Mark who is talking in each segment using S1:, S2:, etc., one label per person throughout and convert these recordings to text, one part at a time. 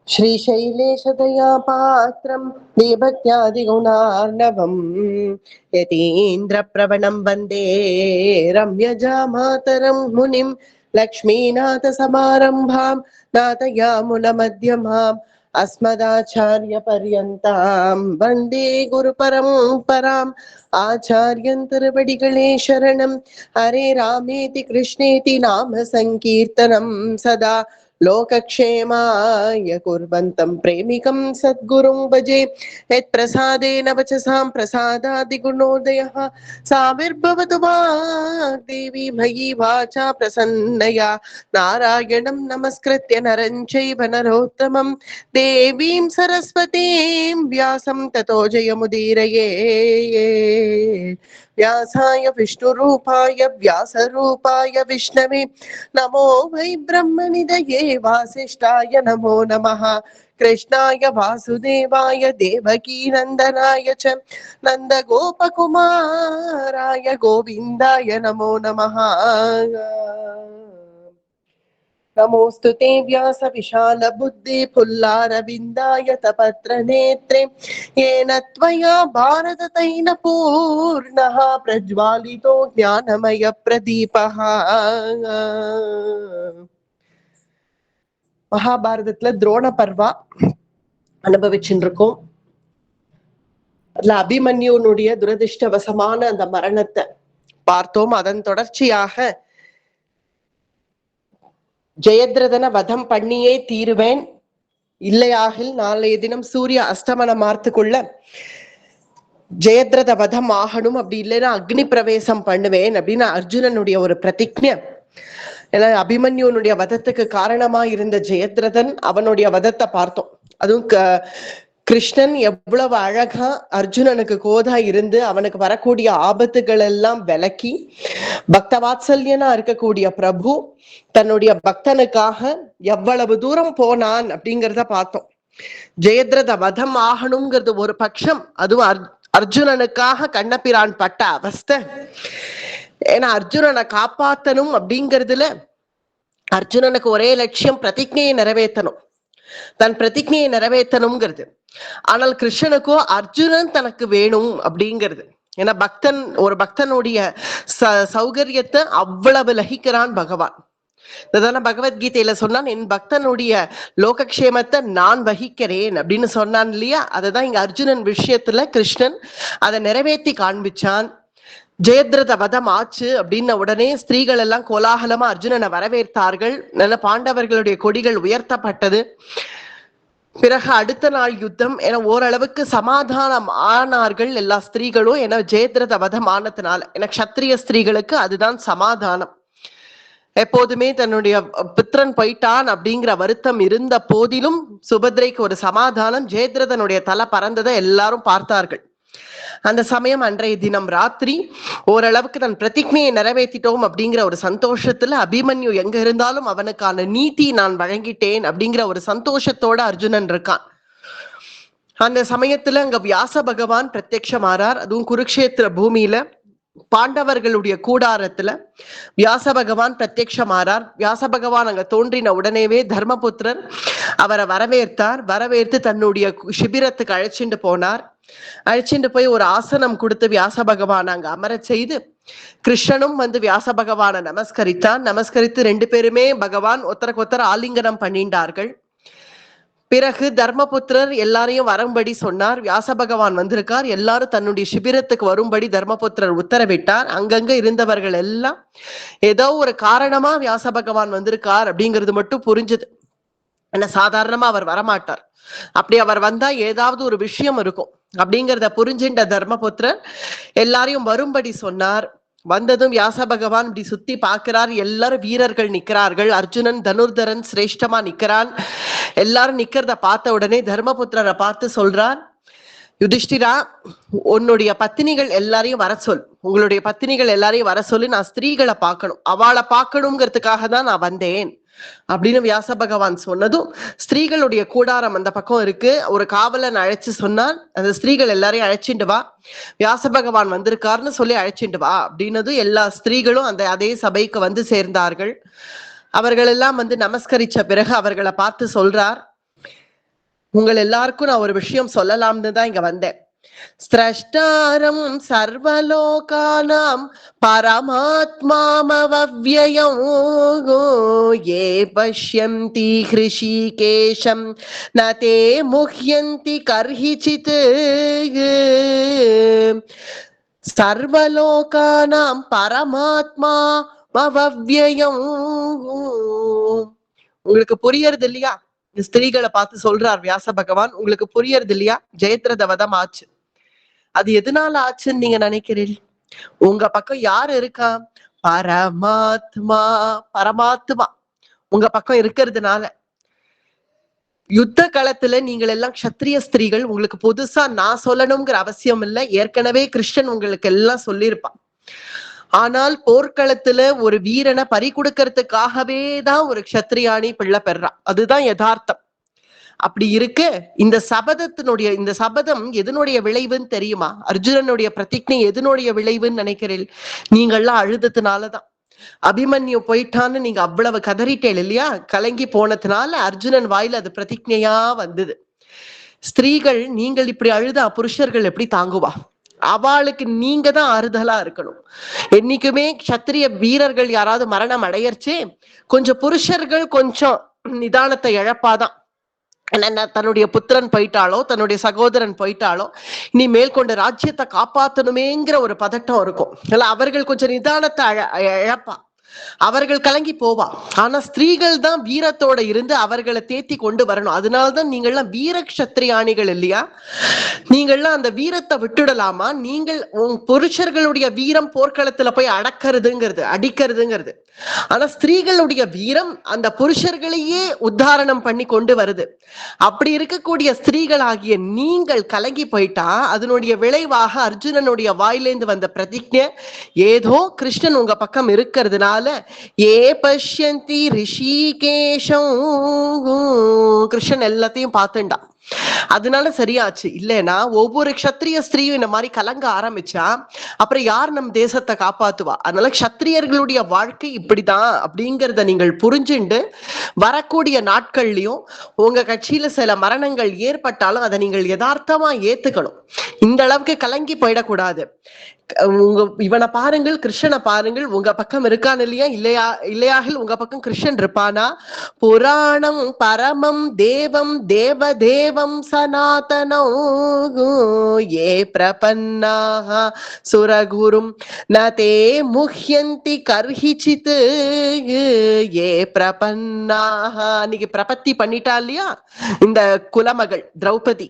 S1: श्रीशैलेशदया पात्रं देवत्यादिगुणार्णवम् यतीन्द्रप्रवणं वन्दे रम्यजामातरं मुनिं लक्ष्मीनाथसमारम्भां नाथयामुनमध्यमाम् अस्मदाचार्यपर्यन्तां वन्दे गुरुपरम्पराम् आचार्यन्तरवडिगणे शरणं हरे रामेति कृष्णेति नाम संकीर्तनं सदा लोकक्षेमाय कुर्वन्तं प्रेमिकं सद्गुरुं भजे यत्प्रसादेन वचसां प्रसादादिगुणोदयः साविर्भवतु वाग्देवी मयि वाचा प्रसन्नया नारायणं नमस्कृत्य नरं चैव नरोत्तमं देवीं सरस्वतीं व्यासं ततो जयमुदीरये व्यासाय विष्णुरूपाय व्यासरूपाय विष्णवे नमो वै ब्रह्मनिधये वासिष्ठाय नमो नमः कृष्णाय वासुदेवाय देवकी नन्दनाय च नन्दगोपकुमाराय गोविन्दाय नमो नमः नमोऽस्तु ते व्यासविशालबुद्धे पुल्लारविन्दायतपत्रनेत्रे येन त्वया भारततैलपूर्णः प्रज्वालितो ज्ञानमयप्रदीपः மகாபாரதத்துல துரோண பர்வா அனுபவிச்சுட்டு இருக்கோம். அதுல அபிமன்யுனுடைய துரதிருஷ்டவசமான அந்த மரணத்தை பார்த்தோம். அதன் தொடர்ச்சியாக ஜெயத்ரதனை வதம் பண்ணியே தீருவேன், இல்லையாகில் நாளைய தினம் சூரிய அஸ்தமனமார்த்துக்குள்ள ஜெயத்ரத வதம் ஆகணும், அப்படி இல்லைன்னா அக்னி பிரவேசம் பண்ணுவேன் அப்படின்னு அர்ஜுனனுடைய ஒரு பிரதிஜ்ஞை. ஏன்னா அபிமன்யுனுடைய வதத்துக்கு காரணமா இருந்த ஜெயத்ரதன், அவனுடைய வதத்தை பார்த்தோம். அதுவும் கிருஷ்ணன் எவ்வளவு அழகா அர்ஜுனனுக்கு கோதா இருந்து அவனுக்கு வரக்கூடிய ஆபத்துகள் எல்லாம் விலக்கி பக்தவாத்சல்யனா இருக்கக்கூடிய பிரபு தன்னுடைய பக்தனுக்காக எவ்வளவு தூரம் போனான் அப்படிங்கிறத பார்த்தோம். ஜெயத்ரத வதம் ஆகணுங்கிறது ஒரு பட்சம், அதுவும் அர்ஜுனனுக்காக கண்ணபிரான் பட்ட அவஸ்தை. ஏன்னா அர்ஜுனனை காப்பாத்தணும் அப்படிங்கிறதுல அர்ஜுனனுக்கு ஒரே லட்சியம், பிரதிஜையை நிறைவேற்றணும், தன் பிரதிஜையை நிறைவேற்றணுங்கிறது. ஆனால் கிருஷ்ணனுக்கோ அர்ஜுனன் தனக்கு வேணும் அப்படிங்கிறது. ஏன்னா ஒரு பக்தனுடைய சௌகரியத்தை அவ்வளவு லகிக்கிறான் பகவான். இதுதான பகவத்கீதையில சொன்னான், என் பக்தனுடைய லோகக்ஷேமத்தை நான் வகிக்கிறேன் அப்படின்னு சொன்னான் இல்லையா. அதுதான் இங்க அர்ஜுனன் விஷயத்துல கிருஷ்ணன் அதை நிறைவேற்றி காண்பிச்சான். ஜெயத்ரத வதம் ஆச்சு அப்படின்ன உடனே ஸ்திரீகள் எல்லாம் கோலாகலமா அர்ஜுனனை வரவேற்றார்கள். நல்ல பாண்டவர்களுடைய கொடிகள் உயர்த்தப்பட்டது. பிறகு அடுத்த நாள் யுத்தம் என ஓரளவுக்கு சமாதானம் ஆனார்கள் எல்லா ஸ்திரீகளும். என ஜெயத்ரத வதம் ஆனதுனால என க்ஷத்ரிய ஸ்திரீகளுக்கு அதுதான் சமாதானம். எப்போதுமே தன்னுடைய புத்திரன் போயிட்டான் அப்படிங்கிற வருத்தம் இருந்த போதிலும் சுபத்ரைக்கு ஒரு சமாதானம். ஜெயத்ரதனுடைய தலை பறந்ததை எல்லாரும் பார்த்தார்கள். அந்த சமயம் அன்றைய தினம் ராத்திரி ஓரளவுக்கு தன் பிரதிஜையை நிறைவேற்றிட்டோம் அப்படிங்கிற ஒரு சந்தோஷத்துல அபிமன்யு எங்க இருந்தாலும் அவனுக்கான நீதி நான் வழங்கிட்டேன் அப்படிங்கிற ஒரு சந்தோஷத்தோட அர்ஜுனன் இருக்கான். அந்த சமயத்துல அங்க வியாச பகவான் பிரத்யட்சமாறார். அதுவும் குருக்ஷேத்திர பூமியில பாண்டவர்களுடைய கூடாரத்துல வியாச பகவான் பிரத்யட்சமாறார். வியாச பகவான் அங்க தோன்றின உடனேவே தர்மபுத்திரர் அவரை வரவேற்றார். வரவேற்று தன்னுடைய சிபிரத்துக்கு அழைச்சிட்டு போனார். அழைச்சிட்டு போய் ஒரு ஆசனம் கொடுத்து வியாச பகவான் அங்க அமர செய்து, கிருஷ்ணனும் வந்து வியாச பகவானை நமஸ்கரித்தான். நமஸ்கரித்து ரெண்டு பேருமே பகவான் ஒருத்தருக்கு ஒருத்தர் ஆலிங்கனம் பண்ணிட்டார்கள். பிறகு தர்மபுத்திரர் எல்லாரையும் வரும்படி சொன்னார். வியாச பகவான் வந்திருக்கார், எல்லாரும் தன்னுடைய சிபிரத்துக்கு வரும்படி தர்மபுத்திரர் உத்தரவிட்டார். அங்கங்க இருந்தவர்கள் எல்லாம் ஏதோ ஒரு காரணமா வியாச பகவான் வந்திருக்கார் அப்படிங்கிறது மட்டும் புரிஞ்சுது. ஏன்னா சாதாரணமா அவர் வரமாட்டார், அப்படி அவர் வந்தா ஏதாவது ஒரு விஷயம் இருக்கும் அப்படிங்கிறத புரிஞ்சின்ற தர்மபுத்திரர் எல்லாரையும் வரும்படி சொன்னார். வந்ததும் வியாச பகவான் இப்படி சுத்தி பார்க்கிறார். எல்லாரும் வீரர்கள் நிக்கிறார்கள். அர்ஜுனன் தனுர்தரன் சிரேஷ்டமா நிக்கிறான். எல்லாரும் நிக்கிறத பார்த்த உடனே தர்மபுத்திரரை பார்த்து சொல்றார், யுதிஷ்டிரா, உன்னுடைய பத்தினிகள் எல்லாரையும் வர சொல், உங்களுடைய பத்தினிகள் எல்லாரையும் வர சொல்லி, நான் ஸ்திரீகளை பார்க்கணும், அவளை பார்க்கணுங்கிறதுக்காக தான் நான் வந்தேன் அப்படின்னு வியாச பகவான் சொன்னதும் ஸ்திரீகளுடைய கூடாரம் அந்த பக்கம் இருக்கு. ஒரு காவலன் அழைச்சு சொன்னான், அந்த ஸ்திரீகள் எல்லாரையும் அழைச்சிட்டு வா, வியாச பகவான் வந்திருக்காருன்னு சொல்லி அழைச்சிட்டு வா அப்படின்னதும் எல்லா ஸ்திரீகளும் அதே சபைக்கு வந்து சேர்ந்தார்கள். அவர்கள் எல்லாம் வந்து நமஸ்கரிச்ச பிறகு அவர்களை பார்த்து சொல்றார், உங்கள் எல்லாருக்கும் நான் ஒரு விஷயம் சொல்லலாம்னு தான் இங்க வந்தேன். ஸ்ரஷ்டாரம் சர்வலோகானாம் பரமாத்மாமவ்யயம் ஏ பஷ்யந்தி ஹ்ருஷிகேஷம் ந தே முஹ்யந்தி கர்ஹிசித் சர்வலோகானாம் பரமாத்மா அவ்யயம். உங்களுக்கு புரியறது இல்லையா? ஸ்திரீகளை பார்த்து சொல்றார் வியாச பகவான், உங்களுக்கு புரியறது இல்லையா? ஜெயத்ரத வதம் ஆச்சு, அது எதனால ஆச்சுன்னு நீங்க நினைக்கிறீர்கள்? உங்க பக்கம் யாரு இருக்கா? பரமாத்மா. பரமாத்மா உங்க பக்கம் இருக்கிறதுனால. யுத்த களத்துல நீங்கள் எல்லாம் க்ஷத்ரிய ஸ்திரீகள், உங்களுக்கு புதுசா நான் சொல்லணுங்கிற அவசியம் இல்லை, ஏற்கனவே கிருஷ்ணன் உங்களுக்கு எல்லாம் சொல்லியிருப்பான். ஆனால் போர்க்களத்துல ஒரு வீரனை பறி கொடுக்கறதுக்காகவே தான் ஒரு க்ஷத்ரியாணி பிள்ளை பெறான். அதுதான் யதார்த்தம். அப்படி இருக்கு. இந்த சபதம் எதனுடைய விளைவுன்னு தெரியுமா? அர்ஜுனனுடைய பிரதிஜை எதனுடைய விளைவுன்னு நினைக்கிறீர்கள்? நீங்கள்லாம் அழுததுனாலதான். அபிமன்யு போயிட்டான்னு நீங்க அவ்வளவு கதறிட்டேள் இல்லையா? கலங்கி போனதுனால அர்ஜுனன் வாயில அது பிரதிஜையா வந்தது. ஸ்திரீகள் நீங்கள் இப்படி அழுதா புருஷர்கள் எப்படி தாங்குவா? அவளுக்கு நீங்க தான் ஆறுதலா இருக்கணும். என்னைக்குமே க்ஷத்திரிய வீரர்கள் யாராவது மரணம் அடையர்ச்சே, கொஞ்சம் புருஷர்கள் கொஞ்சம் நிதானத்தை இழப்பாதான். தன்னுடைய புத்திரன் போயிட்டாலோ தன்னுடைய சகோதரன் போயிட்டாலோ இனி மேற்கொண்டு ராஜ்யத்தை காப்பாத்தணுமேங்கிற ஒரு பதட்டம் இருக்கும். இல்ல அவர்கள் கொஞ்சம் நிதானத்தை இழப்பா, அவர்கள் கலங்கி போவா. ஆனா ஸ்திரீகள் தான் வீரத்தோட இருந்து அவர்களை தேத்தி கொண்டு வரணும். அதனால்தான் நீங்கள்லாம் வீர க்ஷத்ரியாணிகள் இல்லையா? நீங்கள்லாம் அந்த வீரத்தை விட்டுடலாமா? நீங்கள் புருஷர்களுடைய வீரம் போர்க்களத்துல போய் அடிக்கிறதுங்கிறது. ஆனா ஸ்திரீகளுடைய வீரம் அந்த புருஷர்களையே உத்தாரணம் பண்ணி கொண்டு வருது. அப்படி இருக்கக்கூடிய ஸ்திரீகள் ஆகிய நீங்கள் கலங்கி போயிட்டா அதனுடைய விளைவாக அர்ஜுனனுடைய வாயிலேந்து வந்த பிரதிஜை, ஏதோ கிருஷ்ணன் உங்க பக்கம் இருக்கிறதுனால ஏ பஷ்யந்தி ரிஷிகேஷம், கிருஷ்ணன் எல்லாத்தையும் பார்த்துண்டா, அதனால சரியாச்சு. இல்லைன்னா ஒவ்வொரு க்ஷத்ரிய ஸ்திரீயும் இந்த மாதிரி கலங்க ஆரம்பிச்சா அப்புறம் யார் நம் தேசத்தை காப்பாத்துவா? அதனால க்ஷத்ரியர்களுடைய வாழ்க்கை இப்படிதான் அப்படிங்கிறத நீங்கள் புரிஞ்சுண்டு வரக்கூடிய நாட்கள்லயும் உங்க கட்சியில சில மரணங்கள் ஏற்பட்டாலும் அதை நீங்கள் யதார்த்தமா ஏத்துக்கணும். இந்த அளவுக்கு கலங்கி போயிடக்கூடாது. இவனை பாருங்கள், கிருஷ்ணனை பாருங்கள், உங்க பக்கம் இருக்கான் இல்லையா? இல்லையாக உங்க பக்கம் கிருஷ்ணன் இருப்பானா? புராணம் பரமம் தேவம் தேவதேவம் சனாதனம் ஏ பிரபன்னாஹ சுரகுரும் ந தே முஹ்யந்தி கர்ஹிசித் ஏ பிரபன்னாஹ. அன்னைக்கு பிரபத்தி பண்ணிட்டா இல்லையா இந்த குலமகள் திரௌபதி?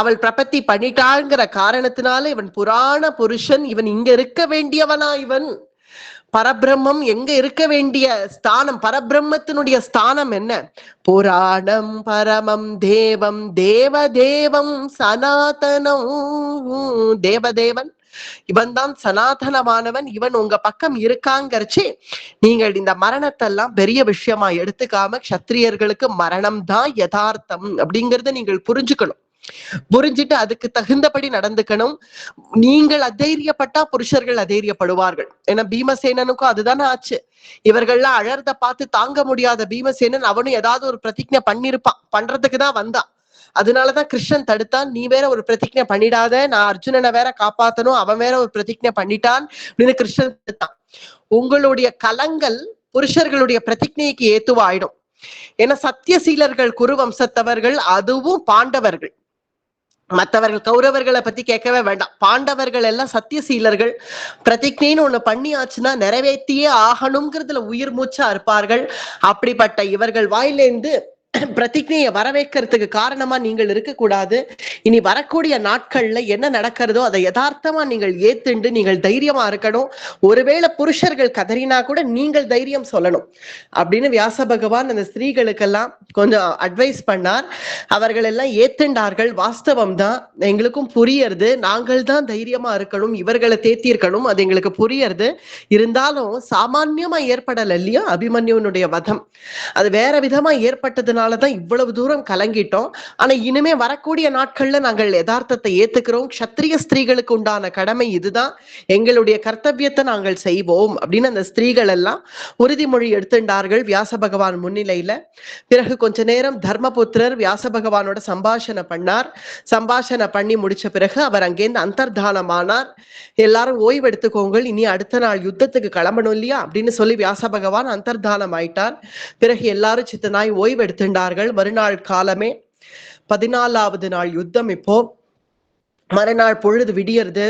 S1: அவள் பிரபத்தி பண்ணிட்டாங்கிற காரணத்தினால இவன் புராண புருஷன், இவன் இங்க இருக்க வேண்டியவனா? இவன் பரபிரம்மம் எங்க இருக்க வேண்டிய ஸ்தானம், பரபிரம்மத்தினுடைய ஸ்தானம் என்ன? புராணம் பரமம் தேவம் தேவதேவம் சனாதனம். தேவதேவன் இவன் தான் சனாதனமானவன். இவன் உங்க பக்கம் இருக்காங்கறச்சு நீங்கள் இந்த மரணத்தை எல்லாம் பெரிய விஷயமா எடுத்துக்காம க்ஷத்ரியர்களுக்கு மரணம் தான் யதார்த்தம் அப்படிங்கறத நீங்கள் புரிஞ்சுக்கணும். புரிஞ்சிட்டு அதுக்கு தகுந்தபடி நடந்துக்கணும். நீங்கள் அதைரியப்பட்டா புருஷர்கள் அதைரியப்படுவார்கள். ஏன்னா பீமசேனனுக்கும் அதுதானே ஆச்சு. இவர்கள்லாம் அழறத பார்த்து தாங்க முடியாத பீமசேனன் அவனும் ஏதாவது ஒரு பிரதிஜை பண்ணிருப்பான், பண்றதுக்கு தான் வந்தான். அதனாலதான் கிருஷ்ணன் தடுத்தான். நீ வேற ஒரு பிரதிஜை பண்ணிடாத, நான் அர்ஜுனனை வேற காப்பாத்தணும், அவன் வேற ஒரு பிரதிஜை பண்ணிட்டான் அப்படின்னு கிருஷ்ணன் தடுத்தான். உங்களுடைய கலங்கள் புருஷர்களுடைய பிரதிஜைக்கு ஏத்துவாயிடும். ஏன்னா சத்தியசீலர்கள் குரு வம்சத்தவர்கள், அதுவும் பாண்டவர்கள். மற்றவர்கள் கௌரவர்களை பத்தி கேட்கவே வேண்டாம். பாண்டவர்கள் எல்லாம் சத்தியசீலர்கள். பிரதிஜைன்னு ஒண்ணு பண்ணியாச்சுன்னா நிறைவேற்றியே ஆகணுங்கிறதுல உயிர் மூச்சா இருப்பார்கள். அப்படிப்பட்ட இவர்கள் வாயிலேந்து பிரதிஜையை வரவேற்கிறதுக்கு காரணமா நீங்கள் இருக்கக்கூடாது. இனி வரக்கூடிய நாட்கள்ல என்ன நடக்கிறதோ அதை யதார்த்தமா நீங்கள் ஏத்துண்டு நீங்கள் தைரியமா இருக்கணும். ஒருவேளை புருஷர்கள் கதறினா கூட நீங்கள் தைரியம் சொல்லணும் அப்படின்னு வியாச பகவான் அந்த ஸ்திரீகளுக்கெல்லாம் கொஞ்சம் அட்வைஸ் பண்ணார். அவர்கள் எல்லாம் ஏத்துண்டார்கள். வாஸ்தவம் தான், எங்களுக்கும் புரியறது. நாங்கள் தான் தைரியமா இருக்கணும், இவர்களை தேத்திருக்கணும், அது எங்களுக்கு புரியறது. இருந்தாலும் சாமான்யமா ஏற்படல இல்லையா அபிமன்யுனுடைய வதம்? அது வேற விதமா ஏற்பட்டதுனால பார்த்ததுனாலதான் இவ்வளவு தூரம் கலங்கிட்டோம். ஆனா இனிமே வரக்கூடிய நாட்கள்ல நாங்கள் யதார்த்தத்தை ஏத்துக்கிறோம். க்ஷத்திரிய ஸ்திரீகளுக்கு உண்டான கடமை இதுதான், எங்களுடைய கர்த்தவியத்தை நாங்கள் செய்வோம் அப்படின்னு அந்த ஸ்திரீகள் எல்லாம் உறுதிமொழி எடுத்துட்டார்கள் வியாச பகவான் முன்னிலையில. பிறகு கொஞ்ச நேரம் தர்மபுத்திரர் வியாச பகவானோட சம்பாஷணை பண்ணார். சம்பாஷணை பண்ணி முடிச்ச பிறகு அவர் அங்கேருந்து அந்தர்தானமானார். எல்லாரும் ஓய்வு எடுத்துக்கோங்க, இனி அடுத்த நாள் யுத்தத்துக்கு கிளம்பணும் இல்லையா அப்படின்னு சொல்லி வியாச பகவான் அந்தர்தானம் ஆயிட்டார். பிறகு எல்லாரும் சித்தனாய் ஓய்வு எடுத்துட்டார்கள். மறுநாள் காலமே 14வது நாள் யுத்தம். இப்போ மறுநாள் பொழுது விடியறது.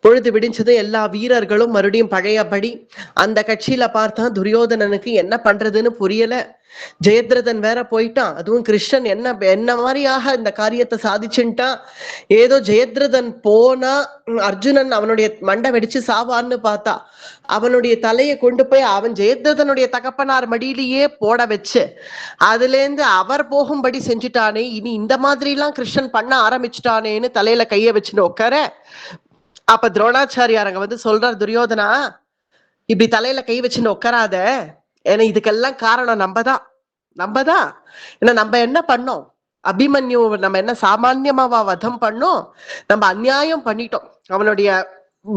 S1: பொழுது விடிஞ்சது, எல்லா வீரர்களும் மறுபடியும் பழையபடி. அந்த கட்சியில பார்த்தா துரியோதனனுக்கு என்ன பண்றதுன்னு புரியல. ஜெயத்ரதன் வேற போயிட்டான். அதுவும் கிருஷ்ணன் என்ன மாதிரியாக இந்த காரியத்தை சாதிச்சுட்டான். ஏதோ ஜெயத்ரதன் போனா அர்ஜுனன் அவனுடைய மண்டை வெடிச்சு சாவான்னு பார்த்தா அவனுடைய தலையை கொண்டு போய் அவன் ஜெயத்ரதனுடைய தகப்பனார் மடியிலேயே போட வச்சு அதுல இருந்து அவர் போகும்படி செஞ்சுட்டானே, இனி இந்த மாதிரி எல்லாம் கிருஷ்ணன் பண்ண ஆரம்பிச்சுட்டானேன்னு தலையில கைய வச்சுன்னு உட்கார. அப்ப துரோணாச்சாரியார் அங்க வந்து சொல்றார், துரியோதனா இப்படி தலையில கை வச்சுன்னு உட்காராத, ஏன்னா இதுக்கெல்லாம் காரணம் நம்பதான். ஏன்னா நம்ம என்ன பண்ணோம், அபிமன்யு நம்ம என்ன சாமான்யமாவா வதம் பண்ணோம், நம்ம அநியாயம் பண்ணிட்டோம். அவனுடைய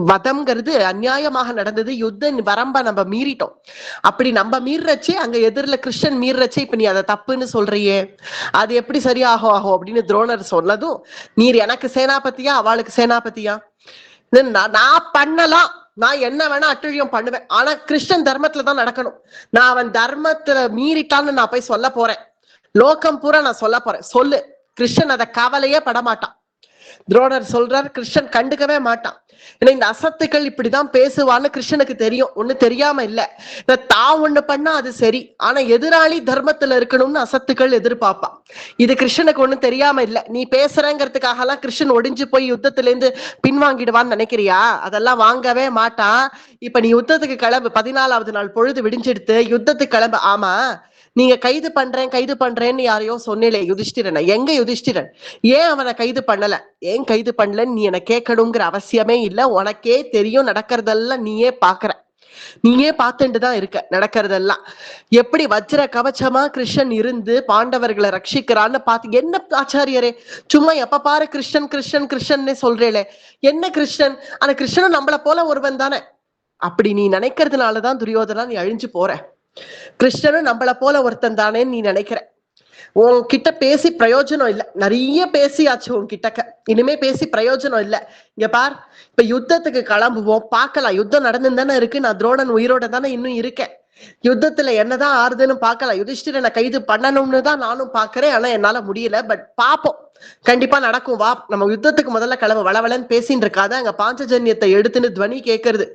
S1: வதம்ங்கிறது அநியாயமாக நடந்தது. யுத்த வரம்ப நம்ம மீறிட்டோம். அப்படி நம்ம மீறச்சே அங்க எதிரில கிருஷ்ணன் மீறச்சே இப்ப நீ அதை தப்புன்னு சொல்றியே, அது எப்படி சரியாகும் அப்படின்னு துரோணர் சொன்னதும், நீர் எனக்கு சேனாபதியா அவளுக்கு சேனாபதியா, நான் பண்ணலாம், நான் என்ன வேணா அட்டுழியம் பண்ணுவேன், ஆனா கிருஷ்ணன் தர்மத்துலதான் நடக்கணும். நான் அவன் தர்மத்துல மீறிட்டான்னு நான் போய் சொல்ல போறேன், லோகம் பூரா நான் சொல்ல போறேன், சொல்லு. கிருஷ்ணன் அதை கவலையே படமாட்டான். துரோணர் சொல்றார், கிருஷ்ணன் கண்டுக்கவே மாட்டான். ஏன்னா இந்த அசத்துக்கள் இப்படிதான் பேசுவான்னு கிருஷ்ணனுக்கு தெரியும். ஒண்ணு தெரியாம இல்ல, தான் ஒண்ணு பண்ணா அது சரி, ஆனா எதிராளி தர்மத்துல இருக்கணும்னு அசத்துக்கள் எதிர்பார்ப்பான். இது கிருஷ்ணனுக்கு ஒண்ணும் தெரியாம இல்ல. நீ பேசுறங்கிறதுக்காக எல்லாம் கிருஷ்ணன் ஒடிஞ்சு போய் யுத்தத்துல இருந்து பின்வாங்கிடுவான்னு நினைக்கிறியா? அதெல்லாம் வாங்கவே மாட்டான். இப்ப நீ யுத்தத்துக்கு கிளம்பு, 14வது நாள் பொழுது விடிஞ்செடுத்து யுத்தத்துக்கு கிளம்பு. ஆமா, நீங்க கைது பண்றேன்னு யாரையோ சொன்னீங்களே யுதிஷ்டிரனை, எங்க யுதிஷ்டிரன்? ஏன் அவனை கைது பண்ணல? ஏன் கைது பண்ணலன்னு நீ என்ன கேட்கணுங்கிற அவசியமே இல்லை. உனக்கே தெரியும், நடக்கிறதெல்லாம் நீயே பார்த்துட்டுதான் இருக்க. நடக்கிறதெல்லாம் எப்படி வஜ்ர கவச்சமா கிருஷ்ணன் இருந்து பாண்டவர்களை ரட்சிக்கிறான்னு பார்த்து, என்ன ஆச்சாரியரே சும்மா எப்ப பாரு கிருஷ்ணன் சொல்றேளே, என்ன கிருஷ்ணன்? ஆனா கிருஷ்ணன் நம்மள போல ஒருவன் தானே. அப்படி நீ நினைக்கிறதுனாலதான் துரியோதனா நீ அழிஞ்சு போற. கிருஷ்ணனும் நம்மள போல ஒருத்தன் தானேன்னு நீ நினைக்கிற. உன்கிட்ட பேசி பிரயோஜனம் இல்ல, நிறைய பேசியாச்சு உன்கிட்ட, இனிமே பேசி பிரயோஜனம் இல்ல. இங்க பார், இப்ப யுத்தத்துக்கு கிளம்புவோம், பார்க்கலாம். யுத்தம் நடந்து தானே இருக்கு, நான் துரோணன் உயிரோட தானே இன்னும் இருக்கேன். யுத்தத்துல என்னதான் ஆறுதுன்னு பார்க்கலாம். யுதிஷ்டிரனை கைது பண்ணணும்னு தான் நானும் பாக்குறேன், ஆனா என்னால முடியல. பட் பாப்போம், கண்டிப்பா நடக்கும். வா, நம்ம யுத்தத்துக்கு முதல்ல கிளம்பு. வளவலன்னு பேசின்னு இருக்காத. அங்க பாஞ்சஜன்யத்தை எடுத்துன்னு துவனி கேட்கறது.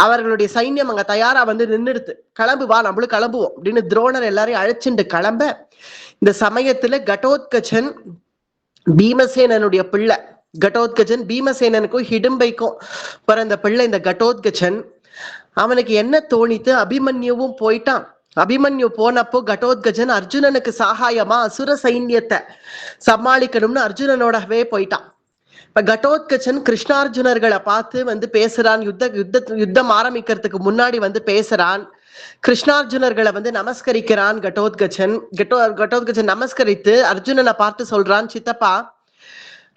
S1: அவர்களுடைய சைன்யம் அங்க தயாரா வந்து நின்றுடுது. கிளம்பு, வா நம்மளும் கிளம்புவோம் அப்படின்னு துரோணர் எல்லாரையும் அழைச்சிட்டு கிளம்ப, இந்த சமயத்துல கடோத்கச்சன் பீமசேனனுடைய பிள்ளை. கடோத்கச்சன் பீமசேனனுக்கும் ஹிடிம்பைக்கும் பிறந்த பிள்ளை இந்த கடோத்கச்சன். அவனுக்கு என்ன தோணித்து, அபிமன்யுவும் போயிட்டான். அபிமன்யு போனப்போ கடோத்கஜன் அர்ஜுனனுக்கு சகாயமா அசுர சைன்யத்தை சமாளிக்கணும்னு அர்ஜுனனோடவே போயிட்டான். இப்ப கடோத்கஜன் கிருஷ்ணார்ஜுனர்களை பார்த்து வந்து பேசுறான். யுத்தம் ஆரம்பிக்கிறதுக்கு முன்னாடி வந்து பேசுறான். கிருஷ்ணார்ஜுனர்களை வந்து நமஸ்கரிக்கிறான் கடோத்கஜன். கடோத்கஜன் நமஸ்கரித்து அர்ஜுனனை பார்த்து சொல்றான், சித்தப்பா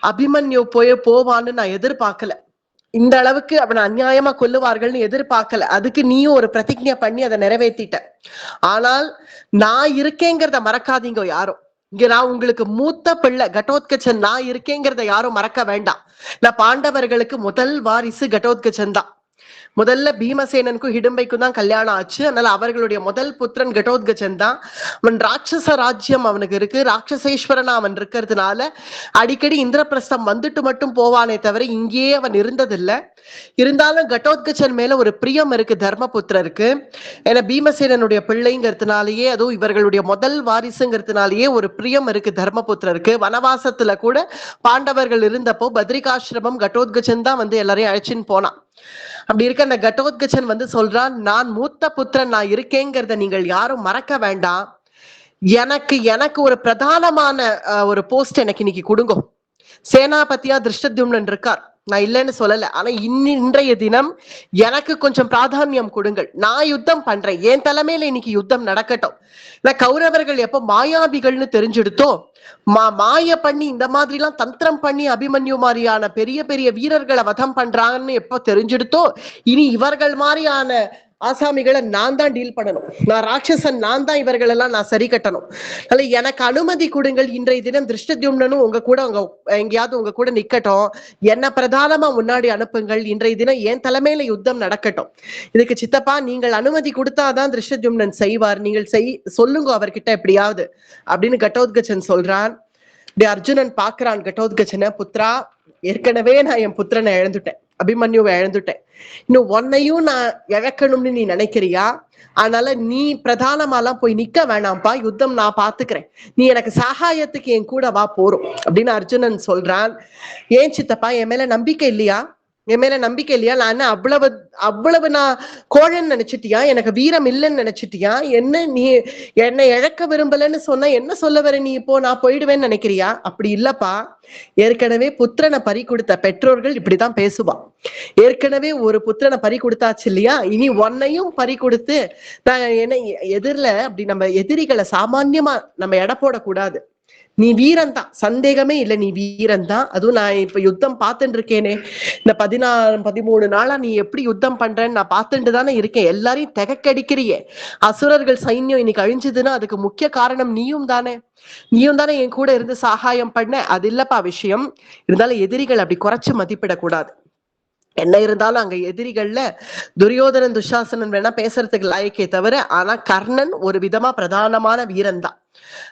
S1: அபிமன்யு போவான்னு நான் எதிர்பார்க்கல, இந்த அளவுக்கு அவனை அநியாயமா கொல்லுவார்கள்னு எதிர்பார்க்கல. அதுக்கு நீயும் ஒரு பிரதிஜை பண்ணி அதை நிறைவேற்றிட்ட. ஆனால் நான் இருக்கேங்கிறத மறக்காதீங்க யாரும். இங்க நான் உங்களுக்கு மூத்த பிள்ளை கடோத்கச்சன், நான் இருக்கேங்கிறத யாரும் மறக்க வேண்டாம். நான் பாண்டவர்களுக்கு முதல் வாரிசு கடோத்கச்சன் தான். முதல்ல பீமசேனனுக்கும் ஹிடிம்பைக்கும் தான் கல்யாணம் ஆச்சு. அதனால அவர்களுடைய முதல் புத்திரன் கடோத்கச்சன் தான். அவன் ராட்சச ராஜ்யம் அவனுக்கு இருக்கு, ராட்சசேஸ்வரனா அவன் இருக்கிறதுனால அடிக்கடி இந்திரபிரஸ்தம் வந்துட்டு மட்டும் போவானே தவிர இங்கேயே அவன் இருந்ததில்லை. இருந்தாலும் கடோத்கச்சன் மேல ஒரு பிரியம் இருக்கு தர்மபுத்திரருக்கு. ஏன்னா பீமசேனனுடைய பிள்ளைங்கிறதுனாலயே, அதுவும் இவர்களுடைய முதல் வாரிசுங்கிறதுனாலயே ஒரு பிரியம் இருக்கு தர்மபுத்திரருக்கு. வனவாசத்துல கூட பாண்டவர்கள் இருந்தப்போ பத்ரிகாசிரமம் கடோத்கச்சன் தான் வந்து எல்லாரையும் அழைச்சின்னு போனான். அப்படி இருக்க அந்த கடோத்கச்சன் வந்து சொல்றான், நான் மூத்த புத்திரன், நான் இருக்கேங்கிறத நீங்கள் யாரும் மறக்க வேண்டாம். எனக்கு ஒரு பிரதானமான ஒரு போஸ்ட் எனக்கு இன்னைக்கு கொடுங்க. சேனாபதியா திருஷ்டத்யும்னன் இருக்கார், நான் இல்லைன்னு சொல்லல. ஆனா இன்றைய தினம் எனக்கு கொஞ்சம் பிராதானியம் கொடுங்கள், நான் யுத்தம் பண்றேன், என் தலைமையில இன்னைக்கு யுத்தம் நடக்கட்டும். நான் கௌரவர்கள் எப்ப மாயாபிகள்னு தெரிஞ்செடுத்தோ, மாய பண்ணி இந்த மாதிரி எல்லாம் தந்திரம் பண்ணி அபிமன்யு மாதிரியான பெரிய பெரிய வீரர்களை வதம் பண்றாங்கன்னு எப்போ தெரிஞ்செடுத்தோ, இனி இவர்கள் மாதிரியான ஆசாமிகளை நான் தான் டீல் பண்ணணும், நான் ராட்சசன், நான் தான் இவர்கள் எல்லாம் நான் சரி கட்டணும். அல்ல எனக்கு அனுமதி கொடுங்கள், இன்றைய தினம் திருஷ்டத்யும்னனும் உங்க கூட எங்கேயாவது உங்க கூட நிக்கட்டும், என்ன பிரதானமா முன்னாடி அனுப்புங்கள், இன்றைய தினம் என் தலைமையில யுத்தம் நடக்கட்டும். இதுக்கு சித்தப்பா நீங்கள் அனுமதி கொடுத்தாதான் திருஷ்டத்யும்னன் செய்வார், நீங்கள் சொல்லுங்க அவர்கிட்ட எப்படியாவது அப்படின்னு கடோத்கச்சன் சொல்றான். அர்ஜுனன் பாக்குறான் கடோத்கச்சனை, புத்ரா ஏற்கனவே நான் என் புத்திரனை இழந்துட்டேன், அபிமன்யுவை இழந்துட்டேன், இன்னும் உன்னையும் நான் இழக்கணும்னு நீ நினைக்கிறியா? அதனால நீ பிரதானமாலாம் போய் நிக்க வேணாம்ப்பா, யுத்தம் நான் பாத்துக்கிறேன், நீ எனக்கு சகாயத்துக்கு என் கூட வா போறோம் அப்படின்னு அர்ஜுனன் சொல்றான். ஏன் சித்தப்பா, என் மேல நம்பிக்கை இல்லையா? என் மேல நம்பிக்கை இல்லையா? நான் என்ன அவ்வளவு நான் கோழன்னு நினைச்சிட்டியா? எனக்கு வீரம் இல்லைன்னு நினைச்சிட்டியா? என்ன நீ என்னை இழக்க விரும்பலன்னு சொன்ன, என்ன சொல்ல வர நீ? இப்போ நான் போயிடுவேன்னு நினைக்கிறியா? அப்படி இல்லப்பா, ஏற்கனவே புத்திரனை பறி கொடுத்த பெற்றோர்கள் இப்படிதான் பேசுவா. ஏற்கனவே ஒரு புத்திரனை பறி கொடுத்தாச்சு இல்லையா, இனி ஒன்னையும் பறி கொடுத்து நான் என்ன எதிரில அப்படி நம்ம எதிரிகளை சாமான்யமா நம்ம எடை போடக்கூடாது. நீ வீரன் தான், சந்தேகமே இல்லை, நீ வீரன் தான். அதுவும் நான் இப்ப யுத்தம் பார்த்துட்டு இருக்கேனே, இந்த 13 நாளா நீ எப்படி யுத்தம் பண்றேன்னு நான் பார்த்துட்டு தானே இருக்கேன். எல்லாரையும் திகக்கடிக்கிறியே, அசுரர்கள் சைன்யம் இன்னைக்கு அழிஞ்சதுன்னா அதுக்கு முக்கிய காரணம் நீயும் தானே. என் கூட இருந்து சகாயம் பண்ண. அது இல்லப்பா விஷயம். இருந்தாலும் எதிரிகள் அப்படி குறைச்சு மதிப்பிடக்கூடாது. என்ன இருந்தாலும் அங்க எதிரிகள்ல துரியோதனன் துஷாசனன் வேணா பேசுறதுக்கு லாயக்கே தவிர, ஆனா கர்ணன் ஒரு விதமா பிரதானமான வீரன் தான்.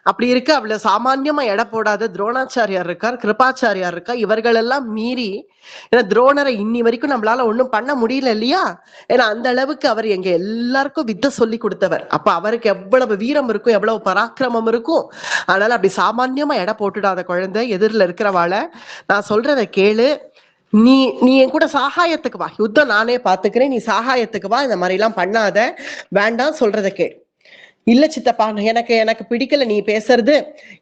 S1: அப்படி இருக்கு, அவ்வளவு சாமான்யமா எடை போடாத துரோணாச்சாரியார் இருக்கார், கிருபாச்சாரியார் இருக்கா, இவர்கள் எல்லாம் மீறி, ஏன்னா துரோணரை இன்னி வரைக்கும் நம்மளால ஒண்ணும் பண்ண முடியல இல்லையா? ஏன்னா அந்த அளவுக்கு அவர் எங்க எல்லாருக்கும் வித்த சொல்லி கொடுத்தவர். அப்ப அவருக்கு எவ்வளவு வீரம் இருக்கும், எவ்வளவு பராக்கிரமம் இருக்கும். அதனால அப்படி சாமான்யமா எடை போட்டுடாத குழந்தை, எதிரில இருக்கிறவாள நான் சொல்றதை கேளு, நீ என் கூட சகாயத்துக்கு வா, யுத்தம் நானே பாத்துக்கிறேன், நீ சகாயத்துக்கு வா, இந்த மாதிரி எல்லாம் பண்ணாத, வேண்டாம், சொல்றத கேள். இல்ல சித்தப்பா, எனக்கு பிடிக்கல நீ பேசுறது,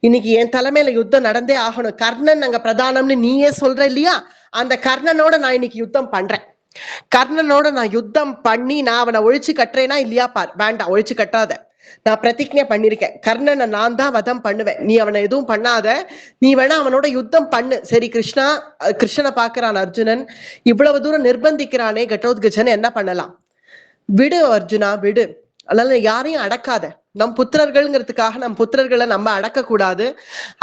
S1: இன்னைக்கு என் தலைமையில யுத்தம் நடந்தே ஆகணும், கர்ணன் அங்க பிரதானம்னு நீயே சொல்ற இல்லையா, அந்த கர்ணனோட நான் இன்னைக்கு யுத்தம் பண்றேன், கர்ணனோட நான் யுத்தம் பண்ணி நான் அவனை ஒழிச்சு கட்டுறேனா இல்லையா பார். வேண்டாம், ஒழிச்சு கட்டாத, நான் பிரதிஜ்ஞை பண்ணிருக்கேன், கர்ணனை நான் தான் வதம் பண்ணுவேன், நீ அவனை எதுவும் பண்ணாத, நீ வேணா அவனோட யுத்தம் பண்ணு. சரி கிருஷ்ணனை பாக்குறான் அர்ஜுனன், இவ்வளவு தூரம் நிர்பந்திக்கிறானே கடோத்கச்சன், என்ன பண்ணலாம்? விடு அர்ஜுனா, விடு. அதனால யாரையும் அடக்காத, நம் புத்திரர்கள்ங்கிறதுக்காக நம் புத்திரர்களை நம்ம அடக்க கூடாது.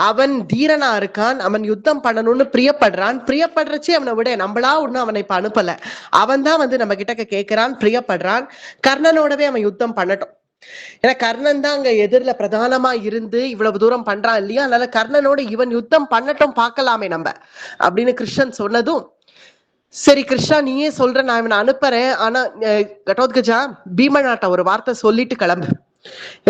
S1: அவன் தீரனா இருக்கான், அவன் யுத்தம் பண்ணணும்னு பிரியப்படுறான், பிரியப்படுறச்சே அவனை விட, நம்மளா ஒண்ணும் அவனை இப்ப அனுப்பல, அவன் தான் வந்து நம்ம கிட்ட கேட்கிறான், பிரியப்படுறான். கர்ணனோடவே அவன் யுத்தம் பண்ணட்டும், ஏன்னா கர்ணன் தான் அங்க எதிரில பிரதானமா இருந்து இவ்வளவு தூரம் பண்றான் இல்லையா, அதனால கர்ணனோட இவன் யுத்தம் பண்ணட்டும், பார்க்கலாமே நம்ம அப்படின்னு கிருஷ்ணன் சொன்னதும், சரி கிருஷ்ணா நீயே சொல்ற, நான் இவனை அனுப்புறேன், ஆனா கடோத்கஜா பீமனாட்ட ஒரு வார்த்தை சொல்லிட்டு கிளம்பு.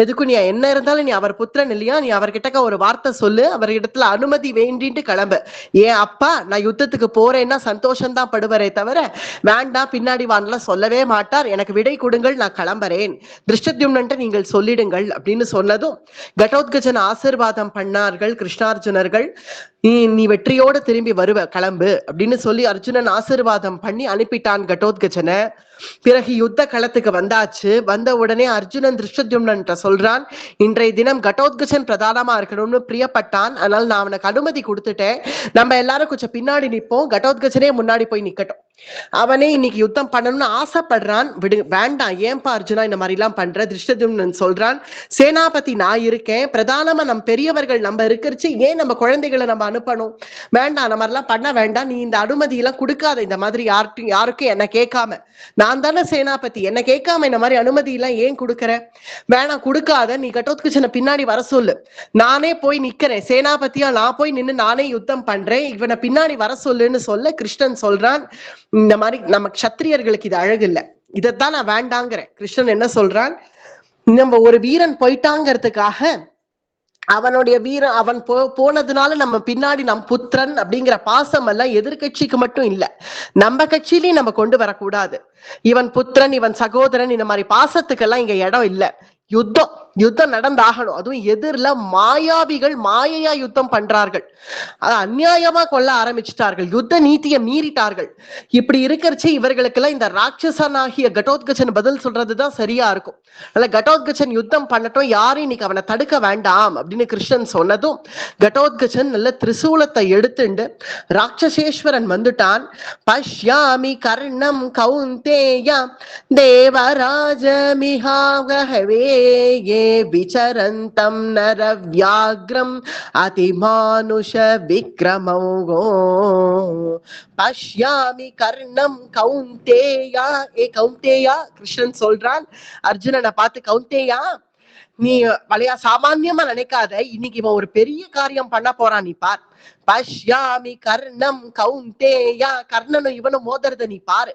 S1: எதுக்கும் நீ என்ன இருந்தாலும் நீ அவர் புத்திரன் இல்லையா, நீ அவர்கிட்ட ஒரு வார்த்தை சொல்லு, அவர் இடத்துல அனுமதி வேண்டிட்டு கிளம்பு. ஏன் அப்பா நான் யுத்தத்துக்கு போறேன்னா சந்தோஷம்தான் படுவரே தவிர வேண்டாம் பின்னாடி வான்லாம் சொல்லவே மாட்டார், எனக்கு விடை கொடுங்கள், நான் கிளம்புறேன், திருஷ்டத்யும்னன்ட்ட நீங்கள் சொல்லிடுங்கள் அப்படின்னு சொன்னதும் கடோத்கஜன் ஆசீர்வாதம் பண்ணார்கள் கிருஷ்ணார்ஜுனர்கள். நீ வெற்றியோட திரும்பி வருவ, கிளம்பு அப்படின்னு சொல்லி அர்ஜுனன் ஆசீர்வாதம் பண்ணி அனுப்பிட்டான் கடோத்கஜனை. பிறகு யுத்த களத்துக்கு வந்தாச்சு. வந்த உடனே அர்ஜுனன் திருஷ்டத்யும்னன் சொல்றான், இன்றைய தினம் கடோத்கஜன் பிரதானமா இருக்கணும்னு பிரியப்பட்டான், அதனால நான் அவனுக்கு அனுமதி கொடுத்துட்டேன், நம்ம எல்லாரும் கொஞ்சம் பின்னாடி நிப்போம், கடோத்கஜனே முன்னாடி போய் நிக்கட்டும், அவனே இன்னைக்கு யுத்தம் பண்ணணும்னு ஆசைப்படுறான், விடு. வேண்டாம், ஏன்பா அர்ஜுனா இந்த மாதிரி எல்லாம் பண்ற? திருஷ்டத்யும்னன் சொல்றான், சேனாபதி நான் இருக்கேன், பிரதானமா நம் பெரியவர்கள் நம்ம இருக்கிறச்சு, ஏன் நம்ம குழந்தைகளை நம்ம அனுப்பணும்? வேண்டாம், நம்ம எல்லாம் பண்ண வேண்டாம், நீ இந்த அனுமதி எல்லாம் கொடுக்காத, இந்த மாதிரி யாருக்கும் என்ன கேட்காம, நான் தானே சேனாபதி, என்ன கேட்காம இந்த மாதிரி அனுமதி எல்லாம் ஏன் கொடுக்கற? வேணாம், கொடுக்காத, நீ கடோத்கஜனை பின்னாடி வர சொல்லு, நானே போய் நிக்கிறேன், சேனாபதியா நான் போய் நின்று நானே யுத்தம் பண்றேன், இவனை பின்னாடி வர சொல்லுன்னு சொல்ல கிருஷ்ணன் சொல்றான், இந்த மாதிரி நம்ம க்ஷத்திரியர்களுக்கு இது அழகு இல்லை, இதைத்தான் நான் வேண்டாங்கிறேன். கிருஷ்ணன் என்ன சொல்றான், நம்ம ஒரு வீரன் போயிட்டாங்கிறதுக்காக அவனுடைய வீரன் அவன் போனதுனால நம்ம பின்னாடி நம் புத்திரன் அப்படிங்கிற பாசம் எல்லாம் எதிர்கட்சிக்கு மட்டும் இல்ல, நம்ம கட்சியிலையும் நம்ம கொண்டு வரக்கூடாது. இவன் புத்திரன், இவன் சகோதரன், இந்த மாதிரி பாசத்துக்கெல்லாம் இங்க இடம் இல்ல. யுத்தம் யுத்தம் நடந்தாகணும். அதுவும் எதிரில மாயாவிகள் மாயையா யுத்தம் பண்றார்கள், அநியாயமா கொல்ல ஆரம்பிச்சிட்டார்கள், யுத்த நீதியை மீறிட்டார்கள். இப்படி இருக்கிறச்சு இவர்களுக்கு எல்லாம் இந்த ராட்சசனாகிய கடோத்கஜன் பதில் சொல்றதுதான் சரியா இருக்கும். அதனால கடோத்கஜன் யுத்தம் பண்ணட்டும், யாரும் இன்னைக்கு அவனை தடுக்க வேண்டாம் அப்படின்னு கிருஷ்ணன் சொன்னதும் கடோத்கஜன் நல்ல திரிசூலத்தை எடுத்துண்டு ராட்சசேஸ்வரன் வந்துட்டான். பஷ்யாமி கர்ணம் கௌந்தேயா தேவராஜமிஹாகவே விசரந்தம் நரவ்யாக்ரம் அதிமானுஷ விக்ரமோ பஷ்யாமி கர்ணம் கௌந்தேயா. கௌந்தேயா, கிருஷ்ணன் சொல்றான் அர்ஜுனனை பார்த்து, கௌந்தேயா நீ வளையா சாமான்யமா நினைக்காத, இன்னைக்கு இவன் ஒரு பெரிய காரியம் பண்ண போறான், நீ பார். பஷ்யாமி கர்ணம் கௌந்தேயா, கர்ணனும் இவனும் மோதுறத நீ பாரு.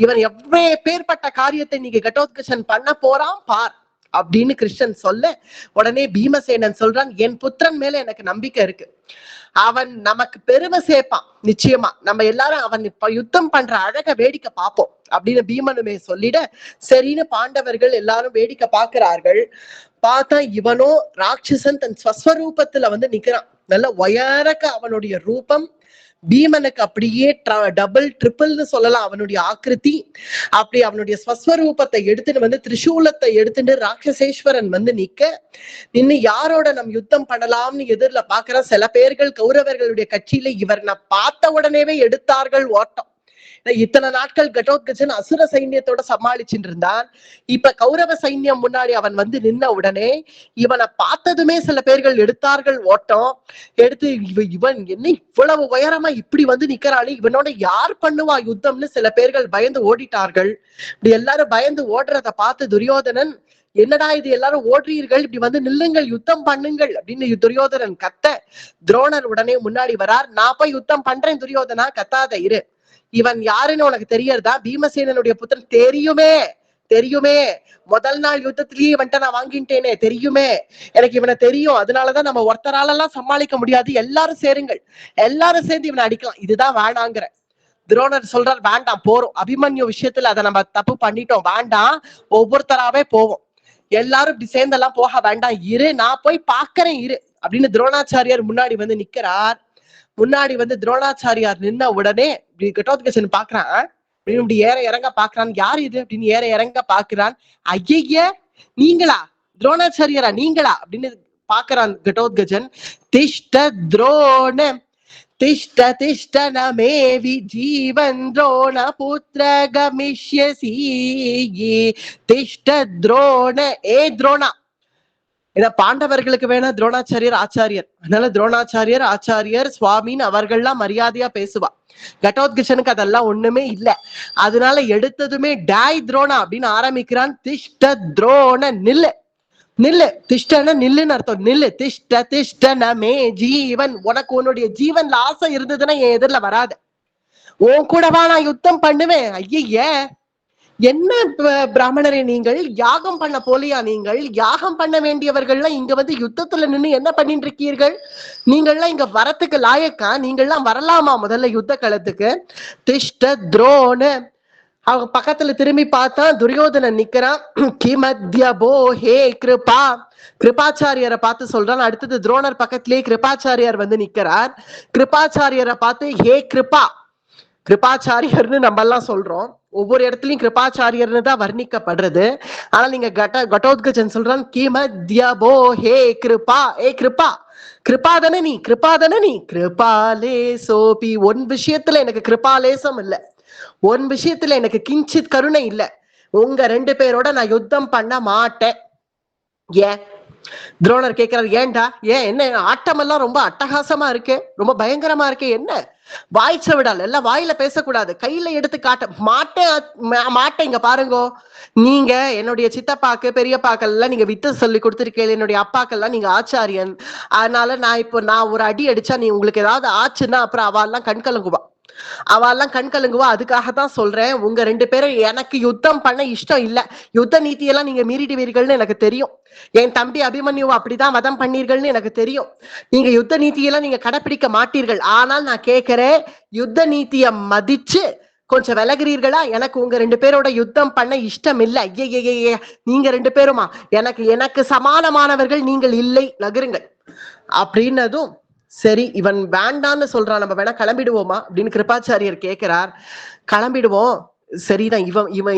S1: இவன் எவ்வளவு பேர்பட்ட காரியத்தை இன்னைக்கு கடோத்கஜன் பண்ண போறான் பார் அப்படின்னு கிருஷ்ணன் சொல்ல, உடனே பீமசேனன் சொல்றான், என் புத்திரன் மேல எனக்கு நம்பிக்கை இருக்கு, அவன் நமக்கு பெருமை சேர்ப்பான் நிச்சயமா, நம்ம எல்லாரும் அவன் யுத்தம் பண்ற அழக வேடிக்கை பார்ப்போம் அப்படின்னு பீமனுமே சொல்லிட, சரின்னு பாண்டவர்கள் எல்லாரும் வேடிக்கை பார்க்கிறார்கள். பார்த்தா இவனோ ராட்சசன் தன் ஸ்வஸ்வரூபத்துல வந்து நிக்கிறான். நல்ல உயரக்க அவனுடைய ரூபம், பீமனுக்கு அப்படியே டபுள் ட்ரிபிள்னு சொல்லலாம் அவனுடைய ஆக்கிருதி. அப்படி அவனுடைய ஸ்வஸ்வரூபத்தை எடுத்துட்டு வந்து திரிசூலத்தை எடுத்துட்டு ராட்சசேஸ்வரன் வந்து நின்னு யாரோட நம் யுத்தம் பண்ணலாம்னு எதிரில பாக்குற சில பேர்கள் கௌரவர்களுடைய கட்சியில இவர் நான் பார்த்த உடனேவே எடுத்தார்கள் ஓட்டம். இத்தனை நாட்கள் கடோத்கஜன் அசுர சைன்யத்தோட சமாளிச்சுட்டு இருந்தான். இப்ப கௌரவ சைன்யம் முன்னாடி அவன் வந்து நின்ன உடனே இவனை பார்த்ததுமே சில பேர்கள் எடுத்தார்கள் ஓட்டம். எடுத்து இவன் என்ன இவ்வளவு உயரமா இப்படி வந்து நிக்கிறாளே, இவனோட யார் பண்ணுவா யுத்தம்னு சில பேர்கள் பயந்து ஓடிட்டார்கள். இப்படி எல்லாரும் பயந்து ஓடுறத பார்த்து துரியோதனன், என்னடா இது எல்லாரும் ஓடுறீர்கள், இப்படி வந்து நில்லுங்கள், யுத்தம் பண்ணுங்கள் அப்படின்னு துரியோதனன் கத்த, துரோணர் உடனே முன்னாடி வரார். நான் போய் யுத்தம் பண்றேன் துரியோதனா, கத்தாத இரு. இவன் யாருன்னு உனக்கு தெரியறதா? பீமசேனனுடைய புத்திரன். தெரியுமே, முதல் நாள் யுத்தத்திலேயே இவன்ட்ட நான் வாங்கிட்டேனே, தெரியுமே எனக்கு இவனை தெரியும், அதனாலதான் நம்ம ஒருத்தராலெல்லாம் சமாளிக்க முடியாது, எல்லாரும் சேருங்கள், எல்லாரும் சேர்ந்து இவனை அடிக்கலாம், இதுதான் வேணாங்கிற. துரோணர் சொல்றார், வேண்டாம் போறோம், அபிமன்யு விஷயத்துல அதை நம்ம தப்பு பண்ணிட்டோம், வேண்டாம், ஒவ்வொருத்தராவே போவோம், எல்லாரும் இப்படி சேர்ந்தெல்லாம் போக வேண்டாம், இரு நான் போய் பாக்குறேன் இரு அப்படின்னு துரோணாச்சாரியார் முன்னாடி வந்து நிக்கிறார். முன்னாடி வந்து துரோணாச்சாரியார் நின்ன உடனே கடோத்கஜன் பாக்குறான், இப்படி ஏற இறங்க பாக்குறான். யார் இது அப்படின்னு ஏற இறங்க பாக்குறான். ஐய நீங்களா, துரோணாச்சாரியாரா நீங்களா அப்படின்னு பாக்குறான் கடோத்கஜன். திஷ்ட துரோண திஷ்ட திஷ்ட நமேவி ஜீவன் துரோண புத்திர கமிஷ்யசி திஷ்ட துரோண. துரோணா, ஏன்னா பாண்டவர்களுக்கு வேணா துரோணாச்சாரியர் ஆச்சாரியர், அதனால துரோணாச்சாரியர் ஆச்சாரியர் சுவாமின்னு அவர்கள்லாம் மரியாதையா பேசுவா. கடோத்கஜனுக்கு அதெல்லாம் ஒண்ணுமே இல்ல. அதனால எடுத்ததுமே டாய் துரோணா அப்படின்னு ஆரம்பிக்கிறான். திஷ்ட துரோண, நில்லு நில்லு, திஷ்டன நில்லுன்னு அர்த்தம், நில்லு. திஷ்ட திஷ்ட நமே ஜீவன், உனக்கு உன்னுடைய ஜீவன்ல ஆசை இருந்ததுன்னா என் எதிரில வராது, உன் கூடவா நான் யுத்தம் பண்ணுவேன். ஐய என்ன பிராமணரே, நீங்கள் யாகம் பண்ண போலியா? நீங்கள் யாகம் பண்ண வேண்டியவர்கள்லாம் இங்க வந்து யுத்தத்துல நின்று என்ன பண்ணிட்டு இருக்கீர்கள்? நீங்கள்லாம் இங்க வரத்துக்கு லாயக்கா? நீங்கள்லாம் வரலாமா முதல்ல யுத்த களத்துக்கு? திஷ்ட துரோண. அவங்க பக்கத்துல திரும்பி பார்த்தா துரியோதனன் நிக்கிறான். கிமத்ய போ ஹே கிருபா, கிருபாச்சாரியரை பார்த்து சொல்றான். அடுத்தது துரோணர் பக்கத்திலேயே கிருபாச்சாரியார் வந்து நிக்கிறார். கிருபாச்சாரியரை பார்த்து ஹே கிருபா, கிருபாச்சாரியர்னு நம்ம எல்லாம் சொல்றோம், ஒவ்வொரு இடத்துலயும் கிருபாச்சாரியர்னு தான் வர்ணிக்கப்படுறது. ஆனா நீங்க கடோத்கஜன் சொல்றான் கிமத்ய போ ஹே கிருபா, கிருபா, கிருபாதன நீ, கிருபாதன நீ, கிருபாலே சோபி, ஒன் விஷயத்துல எனக்கு கிருபாலேசம் இல்ல, ஒன் விஷயத்துல எனக்கு கிஞ்சித் கருணை இல்ல, உங்க ரெண்டு பேரோட நான் யுத்தம் பண்ண மாட்டேன். ஏன்? துரோணர் கேட்கிறார், ஏன்டா? ஏன் என்ன ஆட்டம் எல்லாம் ரொம்ப அட்டகாசமா இருக்கு, ரொம்ப பயங்கரமா இருக்கு, என்ன வாய்ச்ச விடால், எல்லாம் வாயில பேசக்கூடாது, கையில எடுத்து காட்ட மாட்டேன். இங்க பாருங்கோ, நீங்க என்னுடைய சித்தப்பாக்கு பெரியப்பாக்கள்லாம் நீங்க வித்து சொல்லி கொடுத்துருக்கீங்க, என்னுடைய அப்பாக்கள்லாம் நீங்க ஆச்சாரியன், அதனால நான் ஒரு அடி அடிச்சா நீ உங்களுக்கு ஏதாவது ஆச்சுன்னா அப்புறம் அவெல்லாம் கண் கலங்குவா, அதுக்காகத்தான் சொல்றேன். உங்க ரெண்டு பேரும் எனக்கு யுத்தம் பண்ண இஷ்டம் இல்ல, யுத்த நீதியெல்லாம் நீங்க மீறிடுவீர்கள்னு எனக்கு தெரியும், என் தம்பி அபிமன்யுவை அப்படிதான் வதம் பண்ணீர்கள்னு எனக்கு தெரியும், நீங்க யுத்த நீதியெல்லாம் நீங்க கடைபிடிக்க மாட்டீர்கள். ஆனால் நான் கேட்கிறேன், யுத்த நீதியை மதிச்சு கொஞ்சம் விலகிறீர்களா? எனக்கு உங்க 2 பேரோட யுத்தம் பண்ண இஷ்டம் இல்ல. ஐயையே, நீங்க 2 பேருமா? எனக்கு சமானமானவர்கள் நீங்கள் இல்லை, நகருங்கள் அப்படின்னதும் சரி இவன் வேண்டான்னு சொல்றான், நம்ம வேணா கிளம்பிடுவோமா அப்படின்னு கிருபாச்சாரியர் கேட்கிறார். கிளம்பிடுவோம், சரிதான்,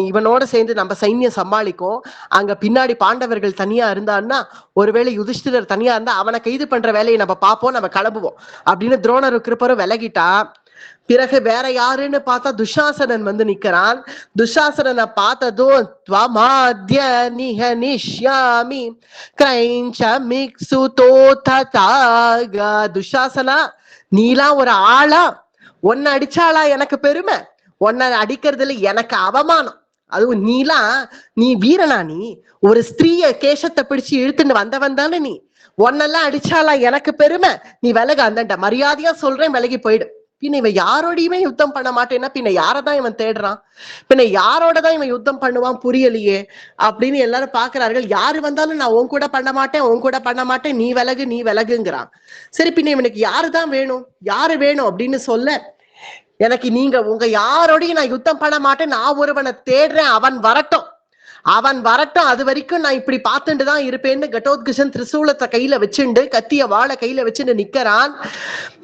S1: இவனோட சேர்ந்து நம்ம சைன்யம் சமாளிக்கும். அங்க பின்னாடி பாண்டவர்கள் தனியா இருந்தான்னா, ஒருவேளை யுதிஷ்டிரர் தனியா இருந்தா அவனை கைது பண்ற வேலையை நம்ம பார்ப்போம், நம்ம கிளம்புவோம் அப்படின்னு துரோணரும் கிருப்பரும் விலகிட்டா. பிறகு வேற யாருன்னு பார்த்தா துஷாசனன் வந்து நிக்கிறான். துஷாசனனை பார்த்ததும் த்வமாத்ய நிஹனிஷ்யாமி க்ரைஞ்ச மிக்சுதோ ததாக. துஷாசனா, நீலாம் ஒரு ஆளா? உன்னை அடிச்சாளா எனக்கு பெருமை? உன்னை அடிக்கிறதுல எனக்கு அவமானம். அதுவும் நீ வீரனா? நீ ஒரு ஸ்திரீய கேசத்தை பிடிச்சு இழுத்துட்டு வந்தவன் தானே நீ? உன்னெல்லாம் அடிச்சாளா எனக்கு பெருமை? நீ விலகு, அந்த மரியாதையா சொல்றேன், விலகி போயிடு. பின்ன இவன் யாரோடையுமே யுத்தம் பண்ண மாட்டேன்னா பின்ன யாரதான் இவன் தேடுறான்? பின்ன யாரோடதான் இவன் யுத்தம் பண்ணுவான்? புரியலையே அப்படின்னு எல்லாரும் பாக்குறார்கள். யாரு வந்தாலும் நான் உன் கூட பண்ண மாட்டேன், நீ விலகுங்கிறான். சரி, பின்ன இவனுக்கு யாருதான் வேணும்? யாரு வேணும் அப்படின்னு சொல்ல, எனக்கு உங்க யாரோடையும் நான் யுத்தம் பண்ண மாட்டேன், நான் ஒருவனை தேடுறேன், அவன் வரட்டும், அது வரைக்கும் நான் இப்படி பார்த்துட்டு தான் இருப்பேன்னு கடோத்கஜன் திரிசூலத்தை கையில வச்சுண்டு, கத்திய வாழை கையில வச்சுட்டு நிக்கிறான்.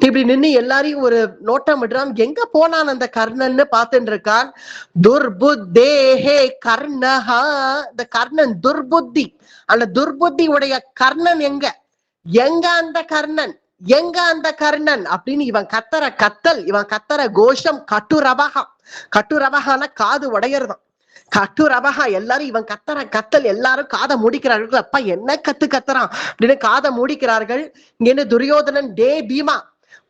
S1: இப்படி நின்று எல்லாரையும் ஒரு நோட்டம் விடுறான். எங்க போனான் அந்த கர்ணன்னு பார்த்துட்டு இருக்கான். துர்புத்தேஹே கர்ணஹா, இந்த கர்ணன் துர்புத்தி, அந்த துர்புத்தி உடைய கர்ணன் எங்க அந்த கர்ணன் அப்படின்னு இவன் கத்தர கோஷம் கட்டுரபகான காது உடையறதான். கட்டுரபகா, எல்லாரும் இவன் கத்தல் எல்லாரும் காதை மூடிக்கிறார்கள். அப்பா என்ன கத்துறான் அப்படின்னு காதை மூடிக்கிறார்கள். இங்க துரியோதனன், டே பீமா,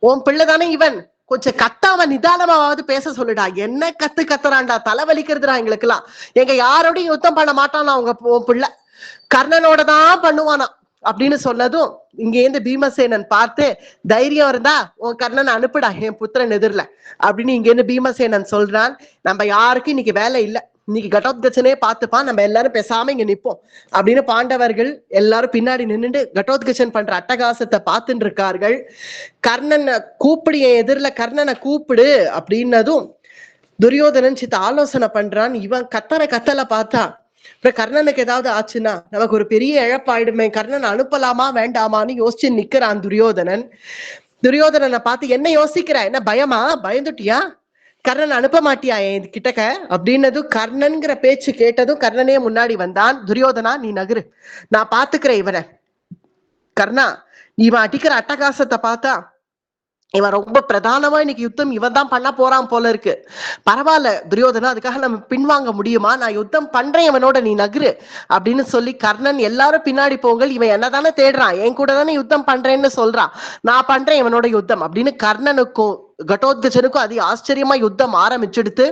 S1: உன் பிள்ளைதானே இவன், கொஞ்சம் கத்தாம நிதானமாவது பேச சொல்லுடா. என்ன கத்துறான்டா, தலைவலிக்கிறதுடா எங்களுக்கு எல்லாம். எங்க யாரோடையும் யுத்தம் பண்ண மாட்டானா உன் பிள்ளை, கர்ணனோட தான் பண்ணுவானா அப்படின்னு சொன்னதும் இங்கேருந்து பீமசேனன் பார்த்து, தைரியம் இருந்தா உன் கர்ணனை அனுப்புடா என் புத்திரன் எதிரில அப்படின்னு இங்கேருந்து பீமசேனன் சொல்றான். நம்ம யாருக்கும் இன்னைக்கு வேலை இல்லை, இன்னைக்கு கடோத்கஜனே பார்த்துப்பான், நம்ம எல்லாரும் பேசாம இங்க நிப்போம் அப்படின்னு பாண்டவர்கள் எல்லாரும் பின்னாடி நின்றுட்டு கடோத்கஜன் பண்ற அட்டகாசத்தை பார்த்துட்டு இருக்கார்கள். கர்ணனை கூப்பிடு, என் எதிரில கர்ணனை கூப்பிடு அப்படின்னதும் துரியோதனன் சித்த ஆலோசனை பண்றான். இவன் கத்தலை பார்த்தா அப்புறம் கர்ணனுக்கு ஏதாவது ஆச்சுன்னா நமக்கு ஒரு பெரிய இழப்பாயிடுமே, கர்ணன் அனுப்பலாமா வேண்டாமான்னு யோசிச்சு நிக்கிறான் துரியோதனன். துரியோதனனை பார்த்து, என்ன யோசிக்கிற, என்ன பயமா, பயந்துட்டியா, கர்ணன் அனுப்ப மாட்டியா என் கிட்டக்க அப்படின்னதும், கர்ணன்கிற பேச்சு கேட்டதும் கர்ணனே முன்னாடி வந்தான். துரியோதனா, நீ நகரு, நான் பாத்துக்கிறேன் இவனை. கர்ணா, இவன் அடிக்கிற அட்டகாசத்தை பார்த்தா இவன் ரொம்ப பிரதானமா இன்னைக்கு யுத்தம் இவன் தான் பண்ண போறான் போல இருக்கு. பரவாயில்ல துரியோதனா, அதுக்காக நம்ம பின்வாங்க முடியுமா? நான் யுத்தம் பண்றேன் இவனோட, நீ நகரு அப்படின்னு சொல்லி கர்ணன், எல்லாரும் பின்னாடி போங்கள், இவன் என்னதானே தேடுறான், என் கூட தானே யுத்தம் பண்றேன்னு சொல்றான், நான் பண்றேன் இவனோட யுத்தம் அப்படின்னு கர்ணனுக்கும் கடோத்கஜனுக்கும் அதி ஆச்சரியமா யுத்தம் ஆரம்பிச்சுடுத்து.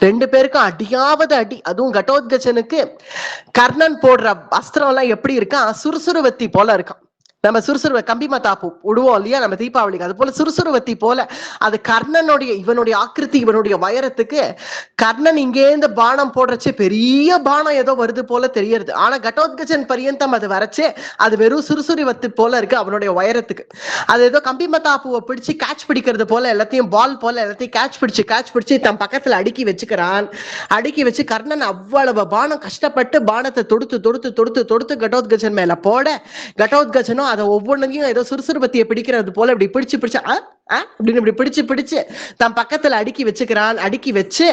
S1: 2 பேருக்கும் அடியாவது அடி. அதுவும் கடோத்கஜனுக்கு கர்ணன் போடுற அஸ்திரம் எல்லாம் எப்படி இருக்கான், சுறுசுறுவத்தி போல இருக்கான். நம்ம கம்பி மத்தாப்பு விடுவோம் இல்லையா நம்ம தீபாவளிக்கு, அது போல சுறுசுறுவத்தி போல. அது கர்ணனுடைய இவனுடைய ஆக்கிருதி, இவனுடைய உயரத்துக்கு கர்ணன் இங்கேருந்து பானம் போடுறச்சு பெரிய பானம் ஏதோ வருது போல தெரியறது. ஆனா கடோத்கஜன் பரியந்தம் அது வரைச்சு அது வெறும் சுறுசுறுவத்தி போல இருக்கு அவனுடைய உயரத்துக்கு. அது ஏதோ கம்பி மத்தாப்புவை பிடிச்சு கேட்ச் பிடிக்கிறது போல, எல்லாத்தையும் பால் போல எல்லாத்தையும் கேட்ச் பிடிச்சு தன் பக்கத்துல அடுக்கி வச்சுக்கிறான். அடுக்கி வச்சு கர்ணன் அவ்வளவு பானம் கஷ்டப்பட்டு பானத்தை தொடுத்து கடோத்கஜன் மேல போட, கடோத்கஜனும் அதை ஒவ்வொன்றையும் ஏதோ சுறுசுறுபத்தியை பிடிக்கிறது போல இப்படி பிடிச்சு அப்படின்னு இப்படி பிடிச்சு தன் பக்கத்துல அடுக்கி வச்சுக்கிறான். அடுக்கி வச்சு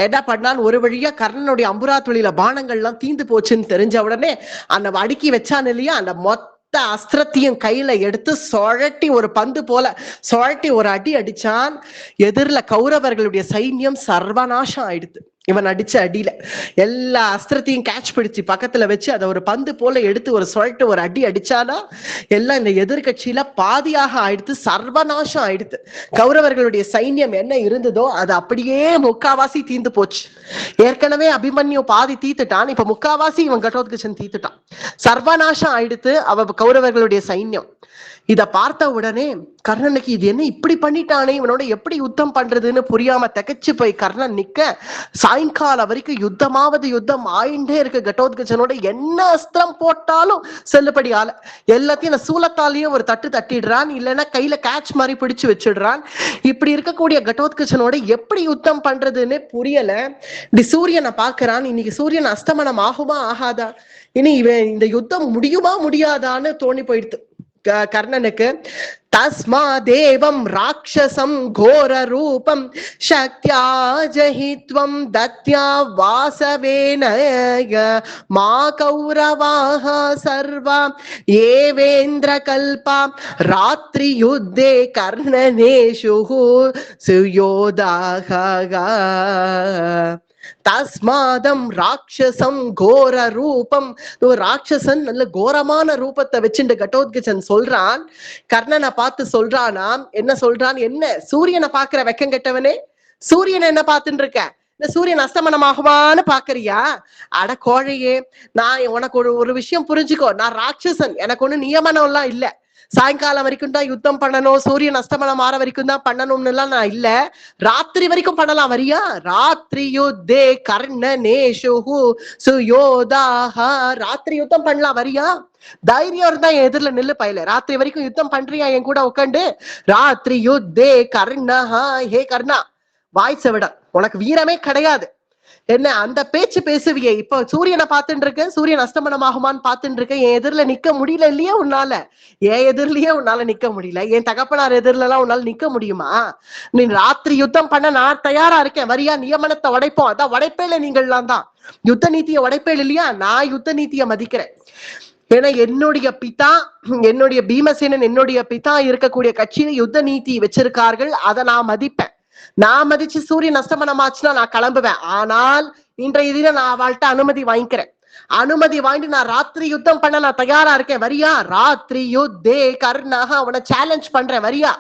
S1: என்ன பண்ணான், ஒரு வழியா கர்ணனுடைய அம்புராத்துளியில பானங்கள் எல்லாம் தீந்து போச்சுன்னு தெரிஞ்ச உடனே அந்த அடுக்கி வச்சான் இல்லையா, அந்த மொத்த அஸ்திரத்தையும் கையில எடுத்து சுழட்டி ஒரு பந்து போல சுழட்டி ஒரு அடி அடிச்சான். எதிரில கௌரவர்களுடைய சைன்யம் சர்வநாசம் ஆயிடுது. இவன் அடிச்ச அடியில எல்லா அஸ்திரத்தையும் கேட்ச் பிடிச்சு பக்கத்துல வச்சு அதை ஒரு பந்து போல எடுத்து ஒரு சொல்லிட்டு ஒரு அடி அடிச்சானா எல்லாம் இந்த எதிர்கட்சியில பாதியாக ஆயிடுத்து, சர்வநாசம் ஆயிடுத்து. கௌரவர்களுடைய சைன்யம் என்ன இருந்ததோ அது அப்படியே முக்காவாசி தீந்து போச்சு. ஏற்கனவே அபிமன்யு பாதி தீத்துட்டான், இப்ப முக்காவாசி இவன் கடோத்கஜன் தீத்துட்டான். சர்வநாசம் ஆயிடுத்து அவ கௌரவர்களுடைய சைன்யம். இத பார்த்த உடனே கர்ணனுக்கு இது என்ன இப்படி பண்ணிட்டானே, இவனோட எப்படி யுத்தம் பண்றதுன்னு புரியாம திகைச்சு போய் கர்ணன் நிக்க, சாயங்காலம் வரைக்கும் யுத்தமாவது யுத்தம் ஆயிண்டே இருக்கு. கடோத்கஜனோட என்ன அஸ்திரம் போட்டாலும் செல்லுபடி ஆல. எல்லாத்தையும் சூலத்தாலேயும் ஒரு தட்டு தட்டிடுறான், இல்லைன்னா கையில கேட்ச் மாதிரி பிடிச்சு வச்சிடுறான். இப்படி இருக்கக்கூடிய கடோத்கஜனோட எப்படி யுத்தம் பண்றதுன்னு புரியல. இப்படி சூரியனை பாக்குறான். இன்னைக்கு சூரியன் அஸ்தமனம் ஆகுமா ஆகாதா, இனி இவன் இந்த யுத்தம் முடியுமா முடியாதான்னு தோணி போயிடுது கர்ணனுக்கு. தஸ்மா தேவம் ராட்சசம் கோர ரூபம் சக்தியா ஜஹித்வம் தத்யா வாசவேன மா கௌரவாஹ சர்வா ஏவேந்திர கல்பா ராத்திரி யுத்தே கர்ணனேஷு சுயோதாக தஸ்மாதம் ராட்சசம் கோர ரூபம். ராட்சசன் நல்ல கோரமான ரூபத்தை வச்சுட்டு கடோத்கஜன் சொல்றான். கர்ணனை பார்த்து சொல்றானா, என்ன சொல்றான், என்ன சூரியனை பாக்குற வெக்கம் கெட்டவனே, சூரியனை என்ன பார்த்துட்டு இருக்க, இந்த சூரியன் அஸ்தமனமாகுவான்னு பாக்குறியா? அட கோழையே, நான் உனக்கு ஒரு விஷயம் புரிஞ்சுக்கோ, நான் ராட்சசன், எனக்கு ஒண்ணு நியமனம் எல்லாம் இல்ல. சாயங்காலம் வரைக்கும் தான் யுத்தம் பண்ணணும், சூரியன் அஸ்தமனம் ஆற வரைக்கும் தான் பண்ணணும்னு எல்லாம் நான் இல்ல, ராத்திரி வரைக்கும் பண்ணலாம் வரியா? ராத்திரி யுத்தே கர்ணனேஷு சுயோதாஹ, ராத்திரி யுத்தம் பண்ணலாம் வரியா? தைரியம் இருந்தா என் எதிரில நில்லு பயில. ராத்திரி வரைக்கும் யுத்தம் பண்றியா என் கூட உட்காந்து? ராத்திரி யுத்தே கர்ணஹா, ஹே கர்ணா வாய் செவிட, உனக்கு வீரமே கிடையாது, என்ன அந்த பேச்சு பேசுவியே? இப்ப சூரியனை பார்த்துட்டு இருக்க, சூரியன் அஸ்தமனமாகுமான்னு பார்த்துட்டு இருக்க, என் எதிரில நிக்க முடியல இல்லையா உன்னால? என் எதிரிலேயே உன்னால நிக்க முடியல, என் தகப்பனார் எதிரில எல்லாம் உன்னால நிக்க முடியுமா? நீ ராத்திரி யுத்தம் பண்ண நான் தயாரா இருக்கேன் வரியா? நியமனத்தை உடைப்போம், அதான் உடைப்பேல, நீங்கள்லாம் தான் யுத்த நீதியை உடைப்பேல் இல்லையா? நான் யுத்த நீதியை மதிக்கிறேன். ஏன்னா என்னுடைய பிதா, என்னுடைய பீமசேனன் என்னுடைய பிதா இருக்கக்கூடிய கட்சியில யுத்த நீதி வச்சிருக்கார்கள், அதை நான் மதிப்பேன். நான் மதிச்சு சூரியன் அஸ்தமனம் ஆச்சுன்னா நான் கிளம்புவேன். ஆனால் இன்றைய தினம் நான் அவள்கிட்ட அனுமதி வாங்கிக்கிறேன். அனுமதி வாங்கி நான் ராத்திரி யுத்தம் பண்ண நான் தயாரா இருக்கேன் வரியா? ராத்திரி யுத்தே கர்ணஹ, அவனை சேலஞ்ச் பண்றேன் வரியா?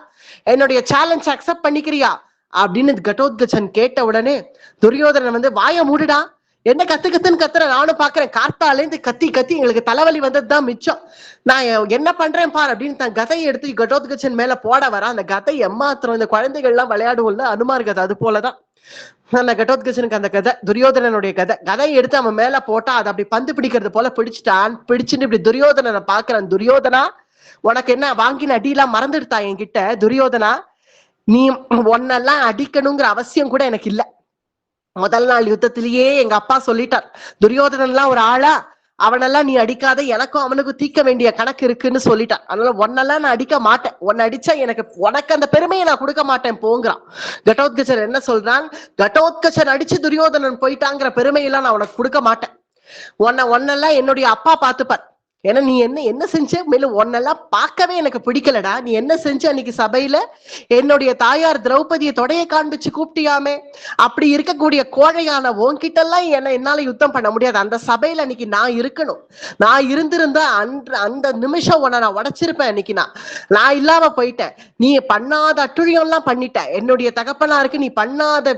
S1: என்னுடைய சேலஞ்ச் அக்செப்ட் பண்ணிக்கிறியா அப்படின்னு கடோத்கஜன் கேட்ட உடனே துரியோதனன் வாய மூடுடா, என்ன கத்துன்னு கத்துற, நானும் பாக்குறேன், கார்த்தாலேந்து கத்தி கத்தி எங்களுக்கு தலைவலி வந்ததுதான் மிச்சம், நான் என்ன பண்றேன் பார் அப்படின்னு தன் கதையை எடுத்து கடோத்கஜன் மேல போட வர. அந்த கதை எம்மாத்திரம், இந்த குழந்தைகள் எல்லாம் விளையாடுவோம்ல அனுமார் கதை, அது போலதான் அந்த கடோத்கஜனுக்கு அந்த கதை, துரியோதனனுடைய கதை. கதையை எடுத்து அவன் மேல போட்டா அதை அப்படி பந்து பிடிக்கிறது போல பிடிச்சிட்டான். பிடிச்சுட்டு இப்படி துரியோதனனை பாக்குறான். துரியோதனா, உனக்கு என்ன வாங்கின அடியெல்லாம் மறந்துடுத்தா என்கிட்ட? துரியோதனா, நீ ஒன்னெல்லாம் அடிக்கணுங்கிற அவசியம் கூட எனக்கு இல்ல. முதல் நாள் யுத்தத்திலேயே எங்க அப்பா சொல்லிட்டார், துரியோதனன் எல்லாம் ஒரு ஆளா, அவனெல்லாம் நீ அடிக்காத, எனக்கும் அவனுக்கும் தீர்க்க வேண்டிய கணக்கு இருக்குன்னு சொல்லிட்டான். அதனால ஒன்னெல்லாம் நான் அடிக்க மாட்டேன், உன்னை அடிச்சா உனக்கு அந்த பெருமையை நான் கொடுக்க மாட்டேன் போங்கிறான். கடோத்கஜன் என்ன சொல்றான், கடோத்கஜன் அடிச்சு துரியோதனன் போயிட்டாங்கிற பெருமையெல்லாம் நான் உனக்கு கொடுக்க மாட்டேன், ஒன்னெல்லாம் என்னுடைய அப்பா பார்த்துப்பார். ஏன்னா நீ என்ன செஞ்ச, மேலும் ஒன்னெல்லாம் பார்க்கவே எனக்கு பிடிக்கலடா. நீ என்ன செஞ்ச அன்னைக்கு சபையில, என்னுடைய தாயார் திரௌபதியை தொடைய காண்பிச்சு கூப்பிட்டியாமே, அப்படி இருக்கக்கூடிய கோழையான உன்கிட்ட எல்லாம் என்னால யுத்தம் பண்ண முடியாது. அந்த சபையில அன்னைக்கு நான் இருக்கணும், நான் இருந்திருந்தா அந்த நிமிஷம் உன்னை நான் உடைச்சிருப்பேன். அன்னைக்கு நான் இல்லாம போயிட்டேன். நீ பண்ணாத அட்டுழியம் எல்லாம் பண்ணிட்ட, என்னுடைய தகப்பனாருக்கு நீ பண்ணாத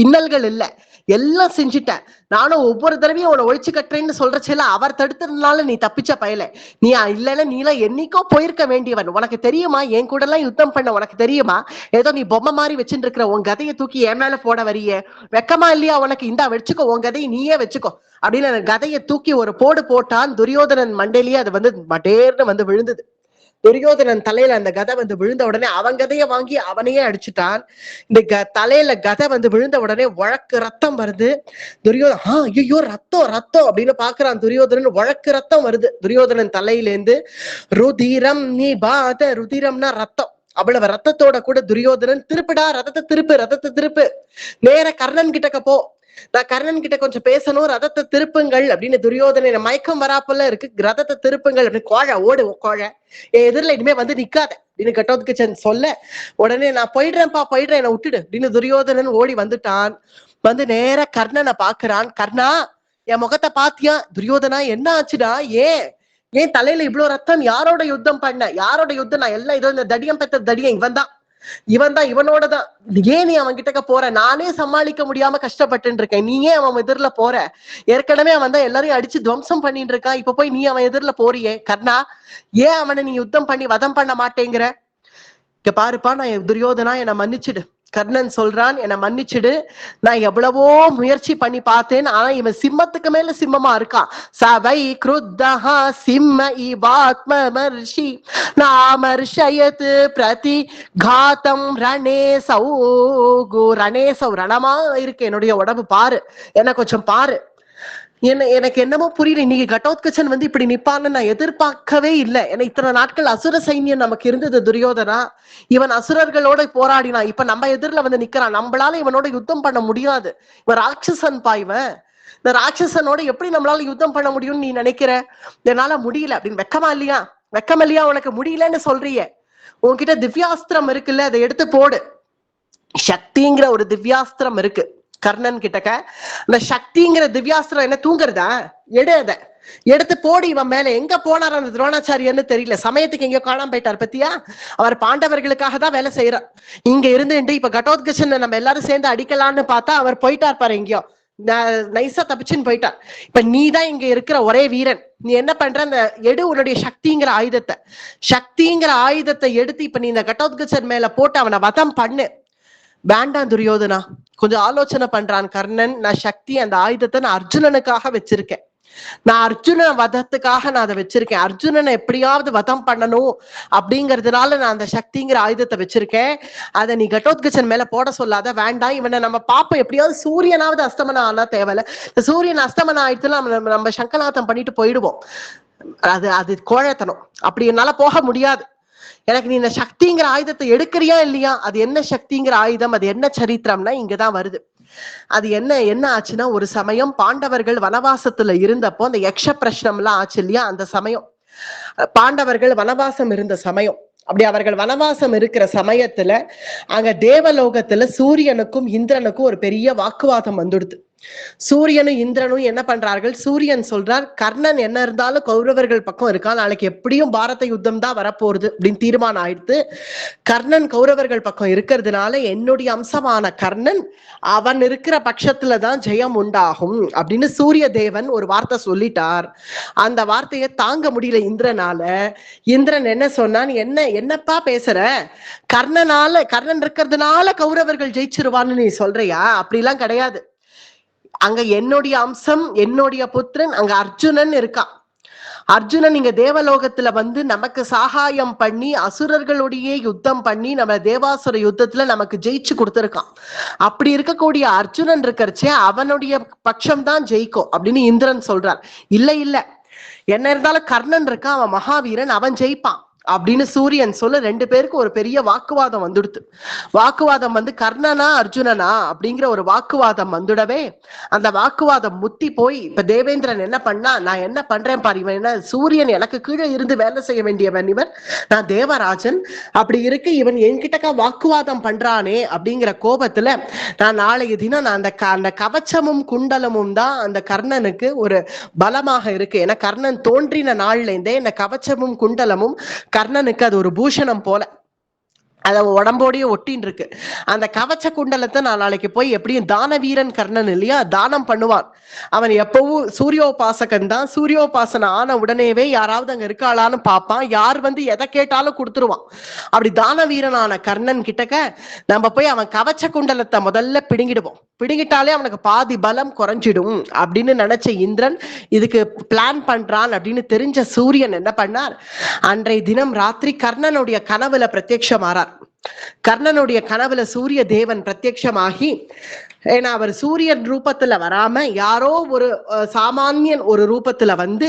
S1: இன்னல்கள் இல்லை, எல்லாம் செஞ்சுட்டேன். நானும் ஒவ்வொரு தடவையும் உன்னை ஒழிச்சு கட்டுறேன்னு சொல்றச்சல அவர் தடுத்ததுனால நீ தப்பிச்ச பயல. நீ இல்லைன்னா நீலாம் என்னைக்கோ போயிருக்க வேண்டியவன். உனக்கு தெரியுமா என் கூட எல்லாம் யுத்தம் பண்ண உனக்கு தெரியுமா? ஏதோ நீ பொம்மை மாதிரி வச்சுட்டு இருக்கிற உன் கதையை தூக்கி என் மேல போட வரிய, வெக்கமா இல்லையா உனக்கு? இந்தா வச்சுக்கோ, உன் கதையை நீயே வச்சுக்கோ அப்படின்னு அந்த கதையை தூக்கி ஒரு போடு போட்டான். துரியோதனன் மண்டையிலேயே அது மடேர்னு விழுந்தது. துரியோதனன் தலையில அந்த கதை விழுந்த உடனே அவன் கதையை வாங்கி அவனையே அடிச்சுட்டான். இந்த தலையில கதை விழுந்த உடனே வழக்கு ரத்தம் வருது. துரியோதன் ஐயோ ரத்தம் ரத்தம் அப்படின்னு பாக்குறான். துரியோதனன் வழக்கு ரத்தம் வருது துரியோதனன் தலையிலேருந்து. ருதிரம் நீ பாத, ருதிரம்னா ரத்தம், அவ்வளவு ரத்தத்தோட கூட துரியோதனன் திருப்பிடா, ரத்தத்தை திருப்பு, நேர கர்ணன் கிட்டக்க போ, நான் கர்ணன் கிட்ட கொஞ்சம் பேசணும், ரதத்தை திருப்புங்கள் அப்படின்னு துரியோதன மயக்கம் வராப்பெல்லாம் இருக்கு, ரதத்தை திருப்புங்கள் அப்படின்னு. கோழை ஓடு, கோழை என் எதிரில இனிமே நிக்காத அப்படின்னு கடோத்கஜன் சொல்ல உடனே நான் போயிடுறேன்ப்பா, போயிடுறேன், என்னை விட்டுடு அப்படின்னு துரியோதனன் ஓடி வந்துட்டான். நேர கர்ணனை பாக்குறான். கர்ணா, என் முகத்தை பாத்தியா? துரியோதனா, என்ன ஆச்சுடா? ஏன் தலையில இவ்வளவு ரத்தம்? யாரோட யுத்தம் பண்ண? யாரோட யுத்தம்? நான் எல்லாம் இதோ இந்த தடியம் பெற்ற தடியம் இவன் தான், இவன் தான், இவனோட தான். ஏன் நீ அவன் கிட்டக்க போற? நானே சமாளிக்க முடியாம கஷ்டப்பட்டு இருக்கேன், நீ ஏன் அவன் எதிரில போற? ஏற்கனவே அவன் தான் எல்லாரையும் அடிச்சு துவம்சம் பண்ணிட்டு இருக்கான், இப்ப போய் நீ அவன் எதிரில போறியே கர்ணா, ஏன் அவனை நீ யுத்தம் பண்ணி வதம் பண்ண மாட்டேங்கிற? இங்க பாருப்பா, நான் துரியோதனா என்னை மன்னிச்சிடு. கர்ணன் சொல்றான், என்னை மன்னிச்சிடு, நான் எவ்வளவோ முயற்சி பண்ணி பார்த்தேன், ஆனா இவன் சிம்மத்துக்கு மேல சிம்மமா இருக்கான். சவை கிருத்தஹா சிம்ம இவாத்மர்ஷி நாமர்ஷயத் பிரதி காத்தம் ரணேசௌ. ரணேசௌ ரணமா இருக்கு என்னுடைய உடம்பு, பாரு என்ன கொஞ்சம் பாரு. எனக்கு என்னமோ புரியல, இன்னைக்கு கடோத்கச்சன் வந்து இப்படி நிப்பான்னு நான் எதிர்பார்க்கவே இல்லை. ஏன்னா இத்தனை நாட்கள் அசுர சைன்யம் நமக்கு இருந்தது துரியோதனா, இவன் அசுரர்களோட போராடினான், இப்ப நம்ம எதிரில வந்து நிக்கிறான், நம்மளால இவனோட யுத்தம் பண்ண முடியாது, இவன் ராட்சசன் பா, இவன் இந்த ராட்சசனோட எப்படி நம்மளால யுத்தம் பண்ண முடியும்னு நீ நினைக்கிற? என்னால முடியல அப்படின்னு. வெக்கமா இல்லையா? வெக்கம் இல்லையா உனக்கு? முடியலன்னு சொல்றிய, உன்கிட்ட திவ்யாஸ்திரம் இருக்குல்ல, அதை எடுத்து போடு. சக்திங்கிற ஒரு திவ்யாஸ்திரம் இருக்கு கர்ணன் கிட்டக்க. அந்த சக்திங்கிற திவ்யாஸ்திரம் என்ன தூங்குறதா? எடு, அதை எடுத்து போடி இவன் மேல. எங்க போனார் அந்த துரோணாச்சாரியன்னு தெரியல, சமயத்துக்கு எங்கேயோ காணாம போயிட்டார் பத்தியா? அவர் பாண்டவர்களுக்காக தான் வேலை செய்யறார். இங்க இருந்து இப்ப கடோத்கச்சன் நம்ம எல்லாரும் சேர்ந்து அடிக்கலான்னு பார்த்தா அவர் போயிட்டார் பாரு, எங்கேயோ நைஸா தப்பிச்சுன்னு போயிட்டார். இப்ப நீ தான் இங்க இருக்கிற ஒரே வீரன், நீ என்ன பண்ற? அந்த எடு உன்னுடைய சக்திங்கிற ஆயுதத்தை, சக்திங்கிற ஆயுதத்தை எடுத்து இப்ப நீ இந்த கடோத்கச்சன் மேல போட்டு அவனை வதம் பண்ணு. வேண்டாம் துரியோதனா, கொஞ்சம் ஆலோசனை பண்றான் கர்ணன். நான் சக்தி அந்த ஆயுதத்தை நான் அர்ஜுனனுக்காக வச்சிருக்கேன், நான் அர்ஜுன வதத்துக்காக நான் அதை வச்சிருக்கேன், அர்ஜுனனை எப்படியாவது வதம் பண்ணணும் அப்படிங்கிறதுனால நான் அந்த சக்திங்கிற ஆயுதத்தை வச்சிருக்கேன். அதை நீ கடோத்கச்சன் மேல போட சொல்லாத, வேண்டாம். இவனை நம்ம பாப்போம், எப்படியாவது சூரியனாவது அஸ்தமனம் ஆனா தேவையில்ல, சூரியன் அஸ்தமனம் ஆயிடுச்சுன்னா நம்ம சங்கநாதம் பண்ணிட்டு போயிடுவோம். அது கோழைத்தனம், அப்படி என்னால போக முடியாது. எனக்கு நீ இந்த சக்திங்கிற ஆயுதத்தை எடுக்கிறியா இல்லையா? அது என்ன சக்திங்கிற ஆயுதம், அது என்ன சரித்திரம்னா இங்கதான் வருது. அது என்ன ஆச்சுன்னா, ஒரு சமயம் பாண்டவர்கள் வனவாசத்துல இருந்தப்போ அந்த யக்ஷ பிரஷ்னம் எல்லாம் ஆச்சு இல்லையா, அந்த சமயம் பாண்டவர்கள் வனவாசம் இருந்த சமயம். அப்படி அவர்கள் வனவாசம் இருக்கிற சமயத்துல அங்க தேவலோகத்துல சூரியனுக்கும் இந்திரனுக்கும் ஒரு பெரிய வாக்குவாதம் வந்துடுது. சூரியனும் இந்திரனும் என்ன பண்றார்கள்? சூரியன் சொல்றார், கர்ணன் என்ன இருந்தாலும் கௌரவர்கள் பக்கம் இருக்கா, நாளைக்கு எப்படியும் பாரத யுத்தம் தான் வரப்போறது அப்படின்னு தீர்மானம் ஆயிடுத்து. கர்ணன் கௌரவர்கள் பக்கம் இருக்கிறதுனால என்னுடைய அம்சமான கர்ணன் அவன் இருக்கிற பட்சத்துலதான் ஜெயம் உண்டாகும் அப்படின்னு சூரிய தேவன் ஒரு வார்த்தை சொல்லிட்டார். அந்த வார்த்தையை தாங்க முடியல இந்திரனால. இந்திரன் என்ன சொன்னான், என்னப்பா பேசுற? கர்ணன் இருக்கிறதுனால கௌரவர்கள் ஜெயிச்சிருவான்னு நீ சொல்றியா? அப்படிலாம் கிடையாது. அங்க என்னுடைய அம்சம், என்னுடைய புத்திரன் அங்க அர்ஜுனன் இருக்கா. அர்ஜுனன் இங்க தேவலோகத்துல வந்து நமக்கு சகாயம் பண்ணி அசுரர்களுடைய யுத்தம் பண்ணி நம்ம தேவாசுர யுத்தத்துல நமக்கு ஜெயிச்சு கொடுத்திருக்கான். அப்படி இருக்கக்கூடிய அர்ஜுனன் இருக்கிறச்சே அவனுடைய பட்சம் தான் ஜெயிக்கும் அப்படின்னு இந்திரன் சொல்றார். இல்ல என்ன இருந்தாலும் கர்ணன் இருக்கான், அவன் மகாவீரன், அவன் ஜெயிப்பான் அப்படின்னு சூரியன் சொல்ல ரெண்டு பேருக்கு ஒரு பெரிய வாக்குவாதம் வந்துடுது. வாக்குவாதம் வந்து கர்ணனா அர்ஜுனனா அப்படிங்கிற ஒரு வாக்குவாதம் வந்துடவே அந்த வாக்குவாதம் முத்தி போய் இப்ப தேவேந்திரன் என்ன பண்ணா, நான் என்ன பண்றேன் பாரு, இவன் என்ன சூரியன் எனக்கு கீழே இருந்து வேலை செய்ய வேண்டியவன், இவன் நான் தேவராஜன், அப்படி இருக்கு இவன் என்கிட்டக்கா வாக்குவாதம் பண்றானே அப்படிங்கிற கோபத்துல நான் நாளைய தினம் நான் அந்த கவச்சமும் குண்டலமும் தான் அந்த கர்ணனுக்கு ஒரு பலமாக இருக்கு. ஏன்னா கர்ணன் தோன்றின நாள்ல இருந்தே இந்த கவச்சமும் குண்டலமும் கர்ணனுக்கு அது ஒரு பூஷணம் போல, அத உடம்போடையே ஒட்டின்னு இருக்கு. அந்த கவச்ச குண்டலத்தை நான் நாளைக்கு போய் எப்படியும் தான வீரன் கர்ணன் இல்லையா, தானம் பண்ணுவான். அவன் எப்பவும் சூரியோபாசகன் தான். சூரியோபாசனை ஆன உடனேவே யாராவது அங்க இருக்காளான்னு பார்ப்பான், யார் வந்து எதை கேட்டாலும் கொடுத்துருவான். அப்படி தான வீரனான கர்ணன் கிட்டக்க நம்ம போய் அவன் கவச்ச குண்டலத்தை முதல்ல பிடுங்கிடுவோம், பிடுங்கிட்டாலே அவனுக்கு பாதி பலம் குறைஞ்சிடும் அப்படின்னு நினைச்ச இந்திரன் இதுக்கு பிளான் பண்றான். அப்படின்னு தெரிஞ்ச சூரியன் என்ன பண்ணார், அன்றைய தினம் ராத்திரி கர்ணனுடைய கனவுல பிரத்யட்சமாறார். கர்ணனுடைய கனவுல சூரிய தேவன் பிரத்யட்சமாகி, ஏன்னா அவர் சூரியன் ரூபத்துல வராம யாரோ ஒரு சாமானியன் ஒரு ரூபத்துல வந்து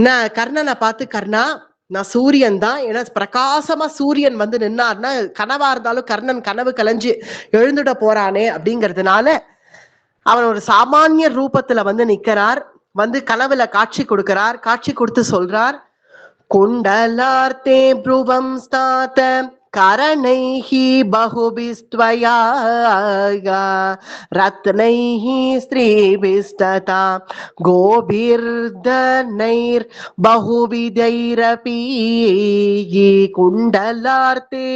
S1: நான் கர்ணனை பார்த்து, கர்ணா நான் சூரியன் தான், ஏன்னா பிரகாசமா சூரியன் வந்து நின்னார்னா கனவா இருந்தாலும் கர்ணன் கனவு கலைஞ்சு எழுந்துட போறானே அப்படிங்கிறதுனால அவன் ஒரு சாமானிய ரூபத்துல வந்து நிக்கிறார். வந்து கனவுல காட்சி கொடுக்கிறார். காட்சி கொடுத்து சொல்றார், குண்டலார்த்தே ப்ருவம் ஸ்தாத करणैः बहुभिस्त्वया रत्नैः स्त्रीभिस्तथा गोभिर्धनैर्बहुविधैरपि कुण्डलार्ते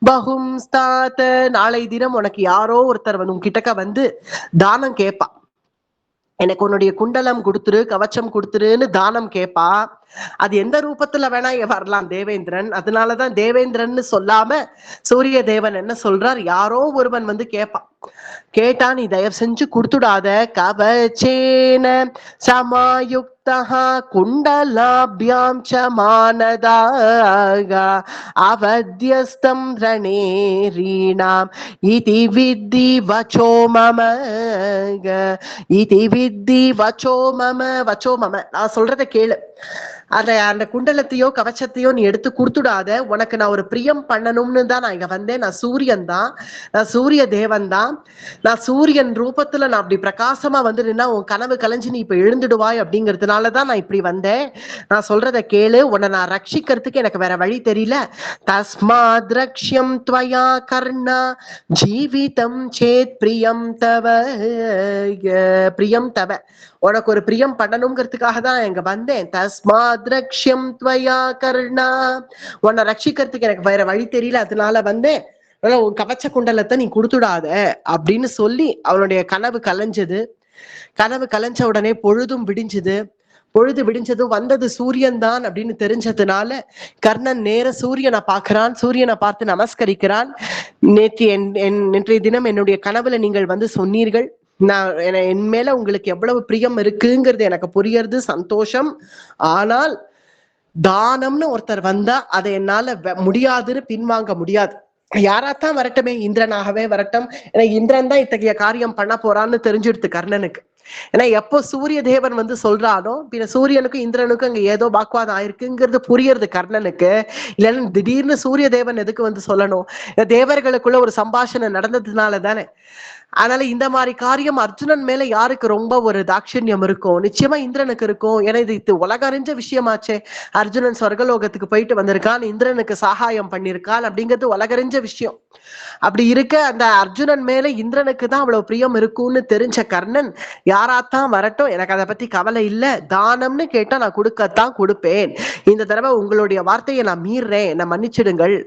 S1: बहुंस्तात. நாளை தினம் உனக்கு யாரோ ஒருத்தர் வந்து உன்கிட்டக்க வந்து தானம் கேட்பா. எனக்கு உன்னுடைய குண்டலம் கொடுத்துரு, கவச்சம் கொடுத்துருன்னு தானம் கேட்பா. அது எந்த ரூபத்துல வேணா வரலாம் தேவேந்திரன். அதனாலதான் தேவேந்திரன் சொல்லாம சூரிய தேவன் என்ன சொல்றார், யாரோ ஒருவன் வந்து கேட்பான். கேட்டா நீ தயவு செஞ்சு கொடுத்துடாத. கவச்சேன சமாயுக்தஹா குண்டலாபியாம் ச மானதாக அவத்யஸ்தம் ரணேரீணாம் இதி வித்தி வச்சோ மம இதி வித்தி வச்சோ மம. வச்சோ மம, நான் சொல்றத கேளு. அந்த குண்டலத்தையோ கவச்சத்தையோ நீ எடுத்து கொடுத்துடாத. உனக்கு நான் ஒரு பிரியம் பண்ணணும்னு தான் நான் இங்க வந்தேன். நான் சூரியன் தான், நான் சூரிய தேவன் தான். நான் சூரியன் ரூபத்துல நான் அப்படி பிரகாசமா வந்து நின்னா உன் கனவு கலைஞ்சு நீ இப்ப எழுந்துடுவாய் அப்படிங்கிறதுனாலதான் நான் இப்படி வந்தேன். நான் சொல்றத கேளு. உன்னை நான் ரட்சிக்கிறதுக்கு எனக்கு வேற வழி தெரியல. தஸ்மாத் ரக்ஷ்யம் த்வயா கர்ணா ஜீவிதம் சேத் பிரியம் தவ. பிரியம் தவ, உனக்கு ஒரு பிரியம் பண்ணணுங்கிறதுக்காக தான் எங்க வந்தேன். தஸ்மாத் ரக்ஷ்யம் த்வயா கர்ணா, உன்னை ரட்சிக்கிறதுக்கு எனக்கு வேற வழி தெரியல, அதனால வந்தேன். உன் கவச்ச குண்டலத்தை நீ கொடுத்துடாத அப்படின்னு சொல்லி அவனுடைய கனவு கலைஞ்சது. கனவு கலைஞ்ச உடனே பொழுதும் விடிஞ்சது. பொழுது விடிஞ்சதும் வந்தது சூரியன் தான் அப்படின்னு தெரிஞ்சதுனால கர்ணன் நேர சூரியனை பார்க்கிறான். சூரியனை பார்த்து நமஸ்கரிக்கிறான். நேற்றைய தினம் என்னுடைய கனவுல நீங்கள் வந்து சொன்னீர்கள், நான் என் மேல உங்களுக்கு எவ்வளவு பிரியம் இருக்குங்கிறது எனக்கு புரியறது, சந்தோஷம். ஆனால் தானம்னு ஒருத்தர் வந்தா அதை என்னால முடியாதுன்னு பின்வாங்க முடியாது. யாராத்தான் வரட்டுமே, இந்திரனாகவே வரட்டும். ஏன்னா இந்திரன் தான் இத்தகைய காரியம் பண்ண போறான்னு தெரிஞ்சிடுது கர்ணனுக்கு. ஏன்னா எப்போ சூரிய தேவன் வந்து சொல்றானோ, பின்ன சூரியனுக்கும் இந்திரனுக்கும் அங்க ஏதோ வாக்குவாதம் ஆயிருக்குங்கிறது புரியறது கர்ணனுக்கு. இல்லைன்னா திடீர்னு சூரிய தேவன் எதுக்கு வந்து சொல்லணும்? தேவர்களுக்குள்ள ஒரு சம்பாஷணை நடந்ததுனால தானே. அதனால இந்த மாதிரி காரியம் அர்ஜுனன் மேல யாருக்கு ரொம்ப ஒரு தாட்சண்யம் இருக்கும்? நிச்சயமா இந்திரனுக்கு இருக்கும். ஏன்னா இது உலக அறிஞ்ச விஷயமாச்சே. அர்ஜுனன் சொர்க்கலோகத்துக்கு போயிட்டு வந்திருக்கான், இந்திரனுக்கு சகாயம் பண்ணிருக்கான் அப்படிங்கிறது உலகறிஞ்ச விஷயம். அப்படி இருக்க அந்த அர்ஜுனன் மேல இந்திரனுக்கு தான் அவ்வளவு பிரியம் இருக்கும்னு தெரிஞ்ச கர்ணன், யாராத்தான் வரட்டும், எனக்கு அதை பத்தி கவலை இல்லை, தானம்னு கேட்டா நான் கொடுக்கத்தான் கொடுப்பேன், இந்த தடவை உங்களுடைய வார்த்தையை நான் மீறேன், என்னை மன்னிச்சிடுங்கள்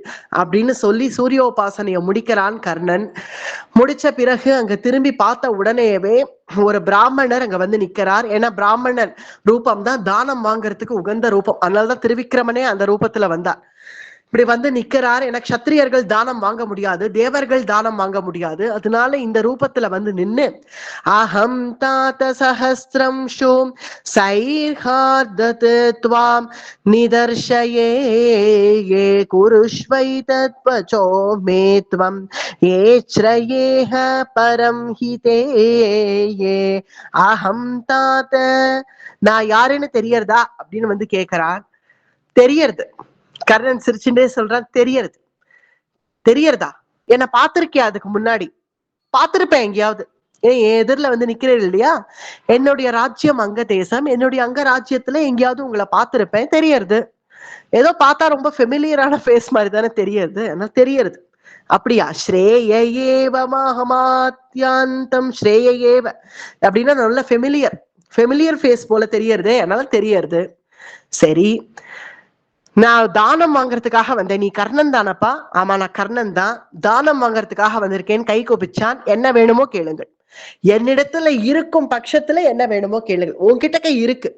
S1: அப்படின்னு சொல்லி சூரியோபாசனையை முடிக்கிறான் கர்ணன். முடிச்ச பிறகு அங்க திரும்பி பார்த்த உடனேவே ஒரு பிராமணர் அங்க வந்து நிக்கிறார். ஏன்னா பிராமணன் ரூபம் தான் தானம் வாங்கறதுக்கு உகந்த ரூபம். அதனாலதான் திருவிக்கிரமனே அந்த ரூபத்துல வந்தார். இப்படி வந்து நிக்கிறார். எனக்கு சத்திரியர்கள் தானம் வாங்க முடியாது, தேவர்கள் தானம் வாங்க முடியாது. அதனால இந்த ரூபத்துல வந்து நின்னு அஹம் தாத சஹஸ்ரம் ஷோம் சைர்ஹார்தத் த்வாம் நிதர்ஷயே குருஷ்வை தத்வசோ மே த்வம் ஏச்ரயேஹ பரம் ஹிதே. அஹம் தாத, நான் யாருன்னு தெரியறதா அப்படின்னு வந்து கேட்கிறார். தெரியறது. கர்ணன் சிரிச்சுட்டே சொல்றான், தெரியறது. தெரியறதா? என்ன பாத்திருக்கியா? அதுக்கு முன்னாடி பாத்திருப்பேன் எங்கேயாவது. எதிரில வந்து நிக்கிறேன் இல்லையா? என்னுடைய ராஜ்யம் அங்க தேசம், என்னுடைய அங்க ராஜ்யத்துல எங்கேயாவது உங்களை பாத்திருப்பேன், தெரியறது. ஏதோ பார்த்தா ரொம்ப ஃபெமிலியரான ஃபேஸ் மாதிரி தானே தெரியறது, அதனால தெரியறது. அப்படியா? ஸ்ரேயேவ மஹமாத்யாந்தம் ஸ்ரேயேவ அப்படின்னா நல்ல ஃபெமிலியர் ஃபேஸ் போல தெரியறதே, அதனால தெரியறது. சரி, நான் தானம் வாங்கறதுக்காக வந்தேன். நீ கர்ணன் தானப்பா? ஆமா, நான் கர்ணன் தான். தானம் வாங்கறதுக்காக வந்திருக்கேன். கை கோபிச்சான். என்ன வேணுமோ கேளுங்கள். என்னிடத்துல இருக்கும் பட்சத்துல என்ன வேணுமோ கேளுங்கள். உன்கிட்ட இருக்கு,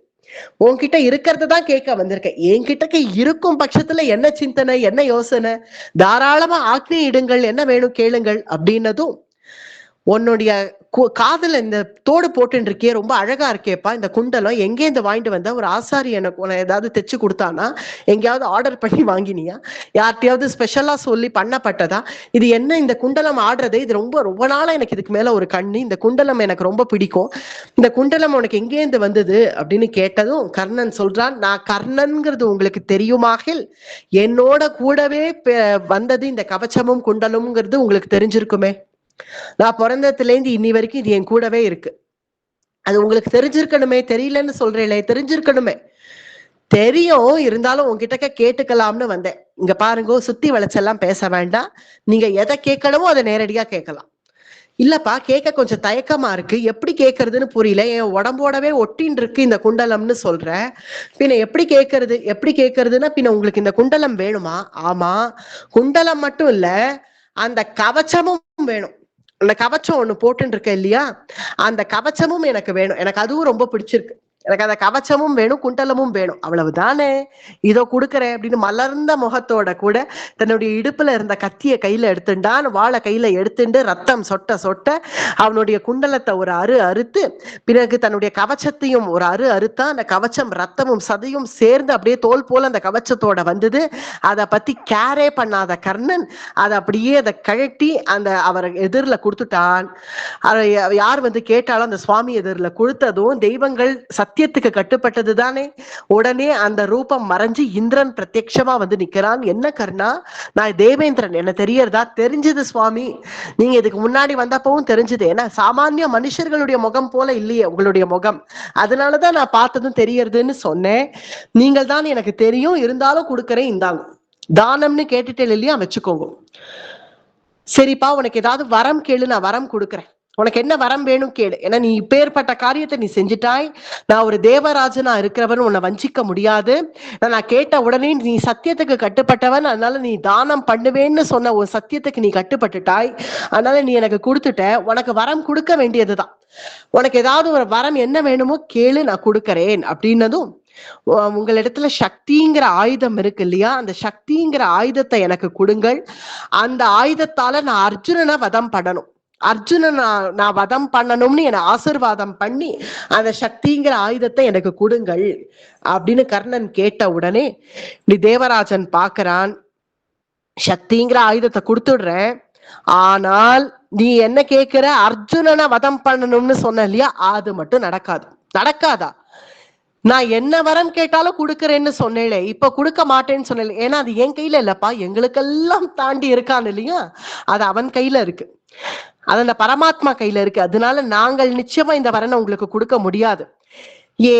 S1: உன்கிட்ட இருக்கிறது தான் கேட்க வந்திருக்கேன். என்கிட்ட இருக்கும் பட்சத்துல என்ன சிந்தனை, என்ன யோசனை, தாராளமா ஆக்னி இடுங்கள், என்ன வேணும் கேளுங்கள் அப்படின்னதும், உன்னுடைய காதல இந்த தோடு போட்டு இருக்கே, ரொம்ப அழகா இருக்கேப்பா, இந்த குண்டலம் எங்கே இந்த வாங்கிட்டு வந்த? ஒரு ஆசாரி எனக்கு உன ஏதாவது தைச்சு கொடுத்தானா? எங்கேயாவது ஆர்டர் பண்ணி வாங்கினியா? யார்கிட்டயாவது ஸ்பெஷலா சொல்லி பண்ணப்பட்டதா? இது என்ன இந்த குண்டலம் ஆடுறது? இது ரொம்ப நாளா எனக்கு இதுக்கு மேல ஒரு கண்ணு, இந்த குண்டலம் எனக்கு ரொம்ப பிடிக்கும், இந்த குண்டலம் உனக்கு எங்கேருந்து வந்தது அப்படின்னு கேட்டதும் கர்ணன் சொல்றான், நான் கர்ணன்கிறது உங்களுக்கு தெரியுமாக, என்னோட கூடவே வந்தது இந்த கவச்சமும் குண்டலம்ங்கிறது உங்களுக்கு தெரிஞ்சிருக்குமே. நான் பிறந்ததுல இருந்து இன்னி வரைக்கும் இது என் கூடவே இருக்கு. அது உங்களுக்கு தெரிஞ்சிருக்கணுமே. தெரியலன்னு சொல்றேன், தெரிஞ்சிருக்கணுமே. தெரியும், இருந்தாலும் உங்ககிட்ட கேட்டுக்கலாம்னு வந்தேன். இங்க பாருங்க, சுத்தி வளைச்செல்லாம் பேச வேண்டாம். நீங்க எதை கேட்கணுமோ அதை நேரடியா கேட்கலாம். இல்லப்பா, கேட்க கொஞ்சம் தயக்கமா இருக்கு, எப்படி கேட்கறதுன்னு புரியல, என் உடம்போடவே ஒட்டின் இருக்கு இந்த குண்டலம்னு சொல்றேன். பின்ன எப்படி கேட்கறதுன்னா, பின்ன உங்களுக்கு இந்த குண்டலம் வேணுமா? ஆமா, குண்டலம் மட்டும் இல்ல, அந்த கவச்சமும் வேணும். அந்த கவச்சம் ஒண்ணு போட்டுன்னு இருக்க இல்லையா, அந்த கவச்சமும் எனக்கு வேணும். எனக்கு அதுவும் ரொம்ப பிடிச்சிருக்கு. எனக்கு அந்த கவச்சமும் வேணும், குண்டலமும் வேணும், அவ்வளவுதானே. இதோ கொடுக்குறேன் அப்படின்னு மலர்ந்த முகத்தோட கூட தன்னுடைய இடுப்புல இருந்த கத்திய கையில எடுத்துட்டான். வாழை கையில எடுத்துட்டு ரத்தம் சொட்ட சொட்ட அவனுடைய குண்டலத்தை ஒரு அறுத்து, பிறகு தன்னுடைய கவச்சத்தையும் ஒரு அறுத்தான். அந்த கவச்சம் ரத்தமும் சதையும் சேர்ந்து அப்படியே தோல் போல அந்த கவச்சத்தோட வந்தது. அதை பத்தி கேரே பண்ணாத கர்ணன் அதை அப்படியே அதை கழட்டி அந்த அவரை எதிரில கொடுத்துட்டான். அதை யார் வந்து கேட்டாலும் அந்த சுவாமி எதிரில கொடுத்ததும் தெய்வங்கள் சத்தியத்துக்கு கட்டுப்பட்டது தானே. உடனே அந்த ரூபம் மறைஞ்சு இந்திரன் பிரத்யட்சமா வந்து நிக்கிறான். என்ன கர்ணா, நான் தேவேந்திரன், என்ன தெரியறதா? தெரிஞ்சது சுவாமி, நீங்க இதுக்கு முன்னாடி வந்தப்பவும் தெரிஞ்சது. ஏன்னா சாமானிய மனுஷர்களுடைய முகம் போல இல்லையே உங்களுடைய முகம், அதனாலதான் நான் பார்த்ததும் தெரியறதுன்னு சொன்னேன். நீங்கள் தான் எனக்கு தெரியும், இருந்தாலும் கொடுக்கறேன், இந்தாங்க தானம்னு கேட்டுட்டே இல்லையா, வச்சுக்கோங்க. சரிப்பா, உனக்கு ஏதாவது வரம் கேளு, நான் வரம் கொடுக்குறேன். உனக்கு என்ன வரம் வேணும் கேளு. ஏன்னா நீ இப்பேற்பட்ட காரியத்தை நீ செஞ்சுட்டாய். நான் ஒரு தேவராஜனா இருக்கிறவன், உன்னை வஞ்சிக்க முடியாது. நான் கேட்ட உடனே நீ சத்தியத்துக்கு கட்டுப்பட்டவன், அதனால நீ தானம் பண்ணுவேன்னு சொன்ன ஒரு சத்தியத்துக்கு நீ கட்டுப்பட்டுட்டாய். அதனால நீ எனக்கு கொடுத்துட்ட. உனக்கு வரம் கொடுக்க வேண்டியதுதான். உனக்கு ஏதாவது ஒரு வரம் என்ன வேணுமோ கேளு, நான் கொடுக்கறேன் அப்படின்னதும், உங்களிடத்துல சக்திங்கிற ஆயுதம் இருக்கு இல்லையா, அந்த சக்திங்கிற ஆயுதத்தை எனக்கு கொடுங்கள். அந்த ஆயுதத்தால நான் அர்ஜுனனை வதம் பண்ணணும். அர்ஜுனன் நான் வதம் பண்ணணும்னு என்னை ஆசிர்வாதம் பண்ணி அந்த சக்திங்கிற ஆயுதத்தை எனக்கு கொடுங்கள் அப்படின்னு கர்ணன் கேட்ட உடனே நீ தேவராஜன் பாக்குறான், சக்திங்கிற ஆயுதத்தை கொடுத்துடுறேன், ஆனால் நீ என்ன கேட்கிற, அர்ஜுனனை வதம் பண்ணணும்னு சொன்ன இல்லையா, அது மட்டும் நடக்காதா? நான் என்ன வரம் கேட்டாலும் கொடுக்கறேன்னு சொன்னேன், இப்ப கொடுக்க மாட்டேன்னு சொன்னேன். ஏன்னா அது என் கையில இல்லப்பா, எங்களுக்கெல்லாம் தாண்டி இருக்கான் இல்லையா, அது அவன் கையில இருக்கு, அது அந்த பரமாத்மா கையில இருக்கு. அதனால நாங்கள் நிச்சயமா இந்த வரனை உங்களுக்கு கொடுக்க முடியாது.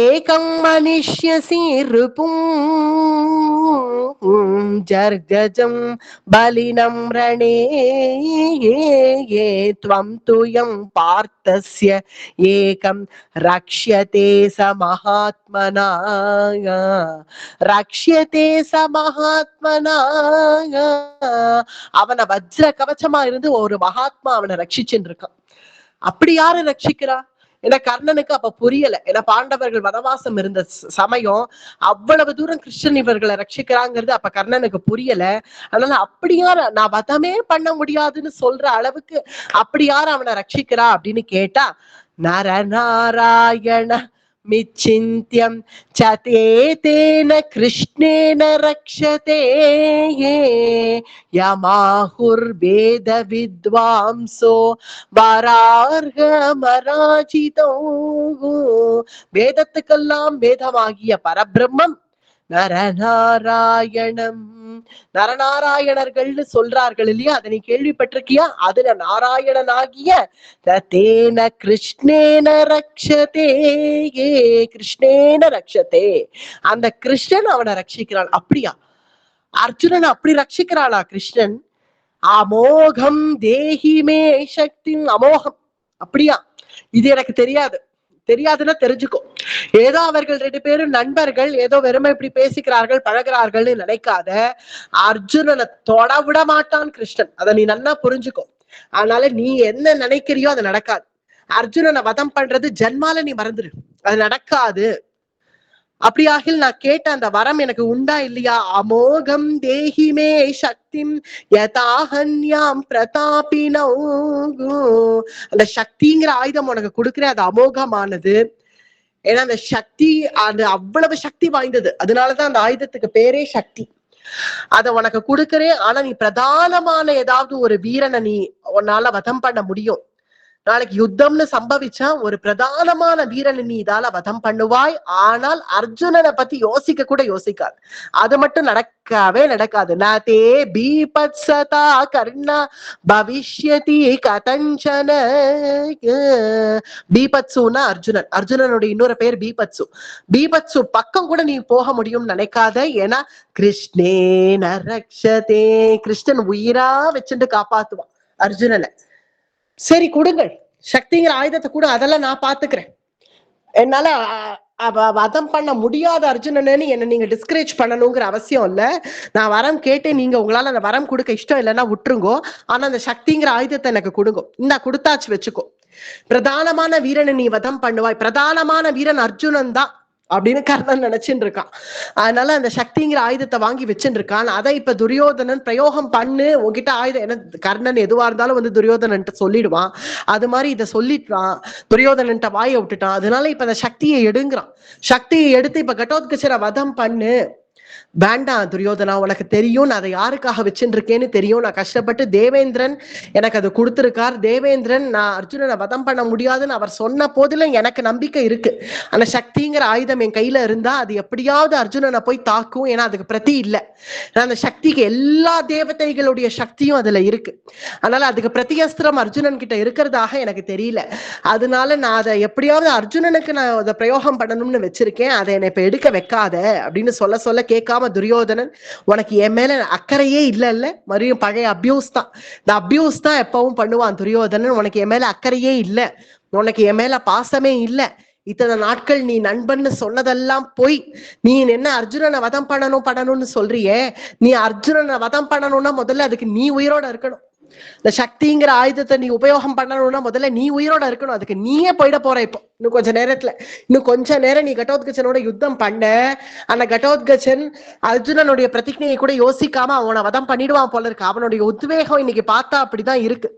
S1: ஏகம் மனிஷ்யசி ருபும் ஜர்கஜம் பலினம் ரணே த்வம் துயம் பார்த்தஸ்ய ஏகம் ரக்ஷ்யதே ச மகாத்மனா அவனை வஜ்ர கவச்சமா இருந்து ஒரு மகாத்மா அவனை ரட்சிச்சுட்டு இருக்கான். அப்படி யாரு ரட்சிக்கிறா? ஏன்னா கர்ணனுக்கு அப்ப புரியல. ஏன்னா பாண்டவர்கள் வனவாசம் இருந்த சமயம் அவ்வளவு தூரம் கிருஷ்ணன் இவர்களை ரட்சிக்கிறாங்கிறது அப்ப கர்ணனுக்கு புரியல. அதனால அப்படியார நான் வதமே பண்ண முடியாதுன்னு சொல்ற அளவுக்கு அப்படி யாரு அவனை ரட்சிக்கிறா அப்படின்னு கேட்டா, நரநாராயண மிச்சிந்தியம் சதேன கிருஷ்ணேன ரக்ஷதே யமாஹுர் வேத வித்வாம்சோ வரார்ஹமராஜிதோ. வேதத்துக்கெல்லாம் வேதமாகிய பரபிரம்மம் நரநாராயணம், நரநாராயணர்கள்னு சொல்றார்கள் இல்லையா, அதை நீ கேள்விப்பட்டிருக்கியா? அதுல நாராயணனாகிய தேன கிருஷ்ணேன ரக்ஷதே, கிருஷ்ணேன ரக்ஷதே, அந்த கிருஷ்ணன் அவனை ரட்சிக்கிறான். அப்படியா? அர்ஜுனன் அப்படி ரட்சிக்கிறாளா கிருஷ்ணன்? அமோகம் தேஹிமே சக்தி, அமோகம். அப்படியா? இது எனக்கு தெரியாதுன்னா தெரிஞ்சுக்கோ. ஏதோ அவர்கள் 2 பேரும் நண்பர்கள், ஏதோ வெறுமை இப்படி பேசிக்கிறார்கள் பழகிறார்கள் நினைக்காத. அர்ஜுனனை தொட விட மாட்டான் கிருஷ்ணன், அதை நீ நல்லா புரிஞ்சுக்கோ. அதனால நீ என்ன நினைக்கிறியோ அது நடக்காது. அர்ஜுனனை வதம் பண்றது ஜன்மால நீ மறந்துடு, அது நடக்காது. அப்படியாகில் நான் கேட்ட அந்த வரம் எனக்கு உண்டா இல்லையா? அமோகம் தேஹிமே சக்திம் யதாஹன்யாம் பிரதாபினோ, அந்த சக்திங்கிற ஆயுதம் உனக்கு கொடுக்குறேன், அது அமோகமானது. ஏன்னா அந்த சக்தி அது அவ்வளவு சக்தி வாய்ந்தது, அதனாலதான் அந்த ஆயுதத்துக்கு பேரே சக்தி. அத உனக்கு கொடுக்குறேன், ஆனா நீ பிரதானமான ஏதாவது ஒரு வீரனை நீ உன்னால வதம் பண்ண முடியும். நாளைக்கு யுத்தம்னு சம்பவிச்சா ஒரு பிரதானமான வீரன் நீ இதால வதம் பண்ணுவாய். ஆனால் அர்ஜுனனை பத்தி யோசிக்க கூட யோசிக்காது. அது மட்டும் நடக்கவே நடக்காது. நதே பீபத்சதா கர்ணா பவிஷ்யதி கதஞ்சன. பீபத்சுனா அர்ஜுனன். அர்ஜுனனுடைய இன்னொரு பேர் பீபத்சு. பீபத்சு பக்கம் கூட நீ போக முடியும்னு நினைக்காத. ஏன்னா கிருஷ்ணே நரக்ஷதே, கிருஷ்ணன் உயிரா வச்சுட்டு காப்பாத்துவான் அர்ஜுனனை. சரி கொடுங்கள் சக்திங்கிற ஆயுதத்தை கூட, அதெல்லாம் நான் பாத்துக்கிறேன். என்னால வதம் பண்ண முடியாத அர்ஜுனன்னு என்ன நீங்க டிஸ்கரேஜ் பண்ணணுங்கிற அவசியம் இல்ல. நான் வரம் கேட்டேன், நீங்க உங்களால அந்த வரம் கொடுக்க இஷ்டம் இல்லைன்னா விட்டுருங்கோ. ஆனா அந்த சக்திங்கிற ஆயுதத்தை எனக்கு கொடுங்க. இந்த கொடுத்தாச்சு வச்சுக்கோ. பிரதானமான வீரனை நீ வதம் பண்ணுவாய். பிரதானமான வீரன் அர்ஜுனன் தான் அப்படின்னு கர்ணன் நினைச்சுட்டு இருக்கான். அதனால அந்த சக்திங்கிற ஆயுதத்தை வாங்கி வச்சுட்டு இருக்கான். அதை இப்ப துரியோதனன் பிரயோகம் பண்ணு, உங்ககிட்ட ஆயுதம் என்ன. கர்ணன் எதுவா இருந்தாலும் வந்து துரியோதனன் சொல்லிடுவான். அது மாதிரி இதை சொல்லிட்டான், துரியோதனன் வாயை விட்டுட்டான். அதனால இப்ப அந்த சக்தியை எடுங்கிறான். சக்தியை எடுத்து இப்ப கடோத்கச்சரை வதம் பண்ணு. வேண்டாம் துரியோதனா, உனக்கு தெரியும் நான் அதை யாருக்காக வச்சுட்டு இருக்கேன்னு தெரியும். நான் கஷ்டப்பட்டு தேவேந்திரன் எனக்கு அதை கொடுத்திருக்கார். தேவேந்திரன் நான் அர்ஜுனனை வதம் பண்ண முடியாதுன்னு அவர் சொன்ன போதிலும் எனக்கு நம்பிக்கை இருக்கு. ஆனா சக்திங்கிற ஆயுதம் என் கையில இருந்தா அது எப்படியாவது அர்ஜுனனை போய் தாக்கும். ஏன்னா அதுக்கு பிரதி இல்லை. அந்த சக்திக்கு எல்லா தேவதைகளுடைய சக்தியும் அதுல இருக்கு. அதனால அதுக்கு பிரதியஸ்திரம் அர்ஜுனன் கிட்ட இருக்கிறதாக எனக்கு தெரியல. அதனால நான் அதை எப்படியாவது அர்ஜுனனுக்கு நான் அதை பிரயோகம் பண்ணணும்னு வச்சிருக்கேன். அதை என்னை இப்ப எடுக்க வைக்காத அப்படின்னு சொல்ல கேட்காம துரியோதனன், உனக்கு என் மேல அக்கறையே இல்ல. மறுபடியும் பழைய அபியூஸ் தான். இந்த அபியூஸ் தான் எப்பவும் பண்ணுவான் துரியோதனன். உனக்கு என் மேல அக்கறையே இல்ல, உனக்கு என் மேல பாசமே இல்ல. இத்தனை நாட்கள் நீ நண்பன்னு சொன்னதெல்லாம் போய் நீ என்ன அர்ஜுனனை வதம் பண்ணணும்னு சொல்றியே. நீ அர்ஜுனனை வதம் பண்ணணும்னா முதல்ல அதுக்கு நீ உயிரோட இருக்கணும். இந்த சக்திங்கிற ஆயுதத்தை நீ உபயோகம் பண்ணணும்னா முதல்ல நீ உயிரோட இருக்கணும். அதுக்கு நீயே போயிட போற. இப்போ இன்னும் கொஞ்ச நேரம் நீ கடோத்கச்சனோட யுத்தம் பண்ண. அந்த கடோத்கச்சன் அர்ஜுனனுடைய பிரதிஜையை கூட யோசிக்காம அவனை வதம் பண்ணிடுவான் போல இருக்கு. அவனுடைய உத்வேகம் இன்னைக்கு பார்த்தா அப்படிதான் இருக்கு.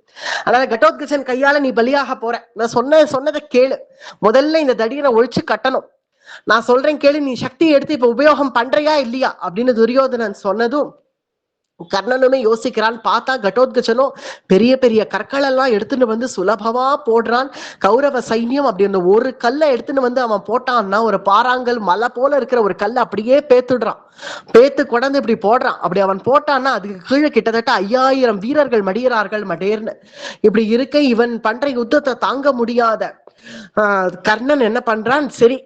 S1: அதனால கடோத்கச்சன் கையால நீ பலியாக போற. நான் சொன்னதை கேளு. முதல்ல இந்த தடியனை ஒழிச்சு கட்டணும். நான் சொல்றேன் கேளு. நீ சக்தியை எடுத்து இப்ப உபயோகம் பண்றியா இல்லையா அப்படின்னு துரியோதனன் சொன்னதும் கர்ணனுமே யோசிக்கிறான். பார்த்தா கடோத்கச்சனும் பெரிய பெரிய கற்கள் எல்லாம் எடுத்துன்னு வந்து சுலபமா போடுறான். கௌரவ சைன்யம் அப்படி அந்த ஒரு கல்லை எடுத்துன்னு வந்து அவன் போட்டான்னா ஒரு பாறாங்கல் மலை போல இருக்கிற ஒரு கல்லை அப்படியே பேத்து கொடந்து இப்படி போடுறான். அப்படி அவன் போட்டான்னா அதுக்கு கீழே கிட்டத்தட்ட 5000 வீரர்கள் மடியிறார்கள் மடேர்னு. இப்படி இருக்க இவன் பண்ற யுத்தத்தை தாங்க முடியாத கர்ணன் என்ன பண்றான், சரி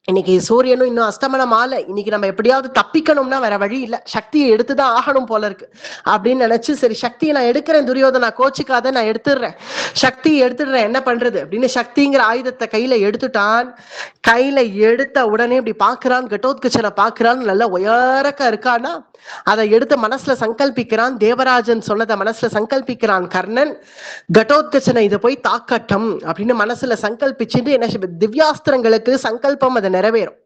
S1: இன்னைக்கு சூரியனும் இன்னும் அஸ்தமனம் ஆல, இன்னைக்கு நம்ம எப்படியாவது தப்பிக்கணும்னா வேற வழி இல்ல, சக்தியை எடுத்துதான் ஆகணும் போல இருக்கு அப்படின்னு நினைச்சு, சரி சக்தியை நான் எடுக்கிறேன் துரியோதனா, கோச்சிக்காத நான் எடுத்துடுறேன், சக்தியை எடுத்துடுறேன், என்ன பண்றது அப்படின்னு சக்திங்கிற ஆயுதத்தை கையில எடுத்துட்டான். கையில எடுத்த உடனே இப்படி பாக்குறான், கடோத்கச்சனை பாக்குறான், நல்ல உயரக்க இருக்கானா, அதை எடுத்து மனசுல சங்கல்பிக்கிறான். தேவராஜன் சொன்னதை மனசுல சங்கல்பிக்கிறான் கர்ணன். கடோத்கச்சனை இதை போய் தாக்கட்டும் அப்படின்னு மனசுல சங்கல்பிச்சுட்டு என்ன திவ்யாஸ்திரங்களுக்கு சங்கல்பம் அதை நிறைவேறும்.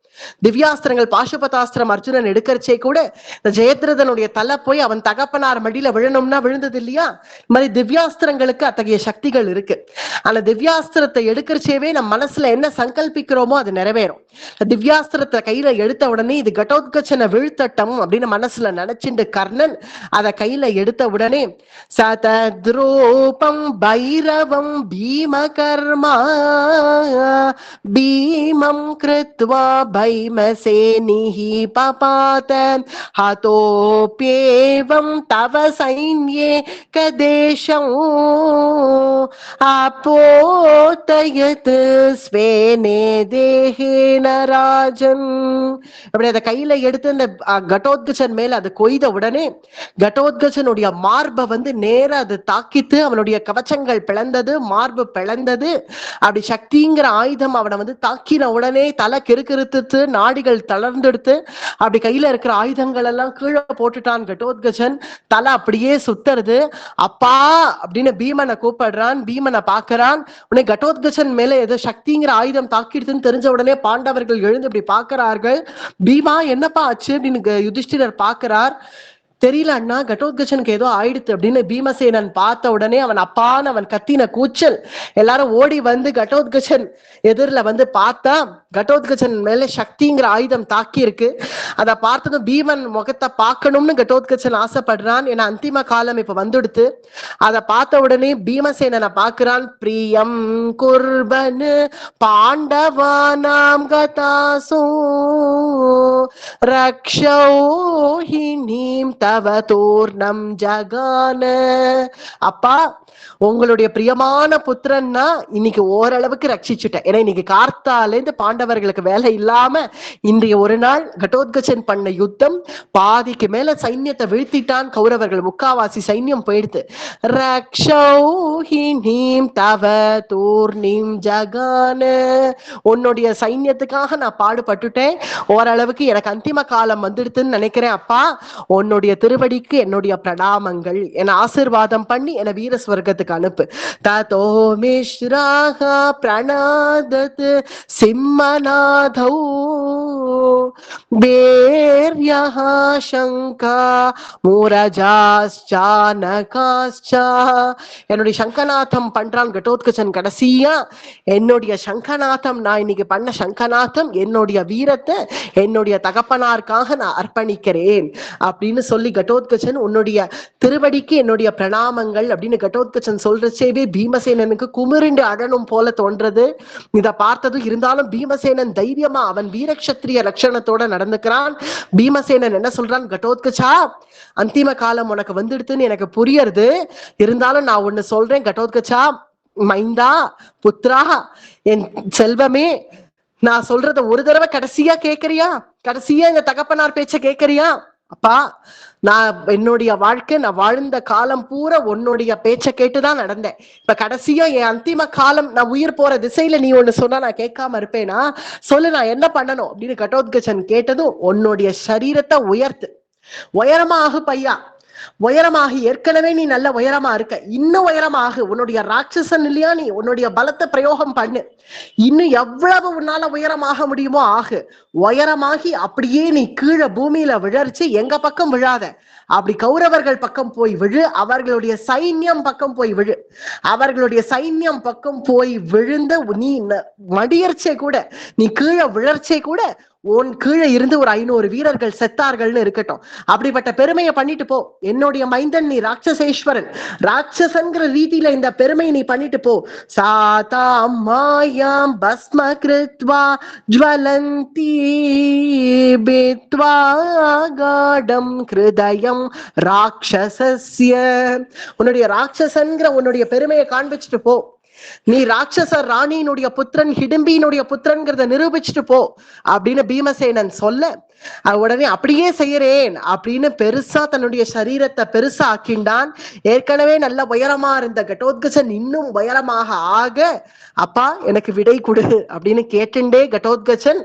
S1: திவ்யாஸ்திரங்கள் பாசுபதாஸ்திரம் அர்ஜுனன் எடுக்கிறச்சே கூட இந்த ஜெயத்ரதனுடைய தலை போய் அவன் தகப்பனார் மடியில விழணும்னா விழுந்தது இல்லையா, இந்த மாதிரி திவ்யாஸ்திரங்களுக்கு அத்தகைய சக்திகள் இருக்கு. ஆனா திவ்யாஸ்திரத்தை எடுக்கிறச்சேவே நம்ம மனசுல என்ன சங்கல்பிக்கிறோமோ அது நிறைவேறும். திவ்யாஸ்திரத்தை கையில எடுத்த உடனே இது கடோத்கச்சனை வீழ்த்தட்டம் அப்படின்னு மனசுல நினைச்சுட்டு கர்ணன் அதை கையில எடுத்த உடனே சதத்ரூபம் பைரவம் பீம கர்மா பீமம் கிருத்வா भैमसेनिः पपात हतोप्येवं तव सैन्ये कदेशं आपोतयत् स्वेने देहेन राजन्. அப்படி அதை கையில எடுத்து அந்த கடோத்கச்சன் மேல அது கொய்த உடனே கடோத்கச்சனுடைய மார்பை வந்து நேர அது தாக்கித்து அவனுடைய கவச்சங்கள் பிளந்தது, மார்பு பிளந்தது. அப்படி சக்திங்கிற ஆயுதம் அவனை வந்து தாக்கின உடனே தலை கிறுக்கிறுத்து நாடிகள் தளர்ந்தெடுத்து அப்படி கையில இருக்கிற ஆயுதங்கள் எல்லாம் கீழே போட்டுட்டான் கடோத்கச்சன். தலை அப்படியே சுத்துறது. அப்பா அப்படின்னு பீமனை கூப்பிடுறான். பீமனை பாக்குறான். உடனே கடோத்கச்சன் மேல ஏதோ சக்திங்கிற ஆயுதம் தாக்கிடுதுன்னு தெரிஞ்ச உடனே பாண்டவர்கள் எழுந்து இப்படி பாக்குறார்கள். பீமா என்னப்பா ஆச்சு அப்படின்னு யுதிஷ்டிரர் பாக்குறார். தெரியல அண்ணா, கடோத்கச்சனுக்கு ஏதோ ஆயிடுத்து அப்படின்னு பீமசேனன் பார்த்த உடனே அவன் அப்பான்னு அவன் கத்தின கூச்சல். எல்லாரும் ஓடி வந்து கடோத்கச்சன் எதிரில வந்து பார்த்தா கடோத்கச்சன் மேல சக்திங்கிற ஆயுதம் தாக்கி இருக்கு. அதை பார்த்ததும் பீமன் முகத்தை பார்க்கணும்னு கடோத்கச்சன் ஆசைப்படுறான். ஏன்னா அந்திம காலம் இப்ப வந்துடுத்து. அதை பார்த்த உடனே பீமசேனனை பார்க்கிறான். பிரியம் குர்பன் பாண்டவானாம் கதாசோ ரக்ஷௌஹினீம் தவ தூர்ணம் ஜகான. அப்பா, உங்களுடைய பிரியமான புத்திரன்னா இன்னைக்கு ஓரளவுக்கு ரட்சிச்சுட்டேன். ஏன்னா இன்னைக்கு கார்த்தாலேருந்து பாண்டவர்களுக்கு வேலை இல்லாம இன்றைய ஒரு நாள் கடோத்கச்சன் பண்ண யுத்தம் பாதிக்கு மேல சைன்யத்தை வீழ்த்திட்டான். கௌரவர்கள் முக்காவாசி சைன்யம் போயிடுது. ரக்ஷௌஹினீம் தவ தூர்ணீம் ஜகான, உன்னுடைய சைன்யத்துக்காக நான் பாடுபட்டுட்டேன். ஓரளவுக்கு எனக்கு அந்திம காலம் வந்துடுதுன்னு நினைக்கிறேன். அப்பா, உன்னுடைய திருவடிக்கு என்னுடைய பிரணாமங்கள், என் ஆசீர்வாதம் பண்ணி என வீர ஸ்வர்க்கத்துக்கு அனுப்பு. ததோ மிஸ்ராஹ பிரணாதத் சிம்மநாதௌ பேர்யஹ சங்கா மூரஜாஸ்சானகாஸ்சா. என்னுடைய சங்கநாதம் பண்றான் கடோத்கச்சன். கடைசியா என்னுடைய சங்கநாதம், நான் இன்னைக்கு பண்ண சங்கநாதம், என்னுடைய வீரத்தை என்னுடைய தகப்பனாருக்காக நான் அர்ப்பணிக்கிறேன் அப்படின்னு சொல்லி கடோத்கச்சன் உன்னுடைய திருவடிக்கு என்னுடைய பிரணாமங்கள் அப்படின்னு கடோத்கச்சன் சொல்றச்சேவே பீமசேனனுக்கு குமிரிண்டு அழனும் போல தோன்றது. இதை பார்த்ததும் இருந்தாலும் பீமசேனன் தைரியமா அவன் வீரக்ஷத்திரிய லட்சணத்தோட நடந்துக்கிறான். பீமசேனன் என்ன சொல்றான், கடோத்கச்சா அந்திம காலம் உனக்கு வந்துடுதுன்னு எனக்கு புரியறது. இருந்தாலும் நான் ஒண்ணு சொல்றேன் கடோத்கச்சா, மைந்தா புத்ரா, என் செல்வமே, நான் சொல்றத ஒரு தடவை கடைசியா கேக்குறியா? கடைசியா இந்த தகப்பனார் பேச்ச கேக்குறியா? அப்பா, நான் என்னுடைய வாழ்க்கை, நான் வாழ்ந்த காலம் பூரா உன்னுடைய பேச்ச கேட்டுதான் நடந்தேன். இப்ப கடைசியா என் அந்திம காலம், நான் உயிர் போற திசையில நீ ஒண்ணு சொன்னா நான் கேட்காம இருப்பேனா? சொல்லு, நான் என்ன பண்ணணும் அப்படின்னு கடோத்கச்சன் கேட்டதும், உன்னுடைய சரீரத்தை உயர்த்து, உயரமாகு பையா, உயரமாகி, ஏற்கனவே நீ நல்ல உயரமா இருக்க, இன்னும் உயரமாகு. உன்னுடைய ராட்சசன் இல்லையா நீ, உன்னுடைய பலத்தை பிரயோகம் பண்ணு. இன்னும் எவ்வளவு உன்னால உயரமாக முடியுமோ ஆகு. உயரமாகி அப்படியே நீ கீழே பூமியில விழர்ச்சு எங்க பக்கம் விழாத, அப்படி கௌரவர்கள் பக்கம் போய் விழு, அவர்களுடைய சைன்யம் பக்கம் போய் விழு. அவர்களுடைய சைன்யம் பக்கம் போய் விழுந்து நீ மடியர்ச்சே கூட, நீ கீழே விழர்ச்சே கூட உன் கீழே இருந்து ஒரு 500 வீரர்கள் செத்தார்கள்னு இருக்கட்டும். அப்படிப்பட்ட பெருமையை பண்ணிட்டு போ. என்னுடைய மைந்தன் நீ, ராட்சசேஸ்வரன், ராட்சசன்கிற ரீதியில இந்த பெருமையை நீ பண்ணிட்டு போ. சாதா மாயாம் பஸ்ம கிருத்வா ஜ்வலந்தி பித்வா காடம் ஹிருதயம் ராட்சசஸ்ய. உன்னுடைய ராட்சசன்கிற உன்னுடைய பெருமையை காண்பிச்சுட்டு போ. நீ ராட்சச ராணியினுடைய புத்திரன், ஹிடிம்பியினுடைய புத்திரன்கிறத நிரூபிச்சுட்டு போ அப்படின்னு பீமசேனன் சொல்ல, உடனே அப்படியே செய்யறேன் அப்படின்னு பெருசா தன்னுடைய சரீரத்தை பெருசா ஆக்கிண்டான். ஏற்கனவே நல்ல உயரமா இருந்த கடோத்கச்சன் இன்னும் உயரமாக ஆக, அப்பா எனக்கு விடை கொடு அப்படின்னு கேட்டுண்டே கடோத்கச்சன்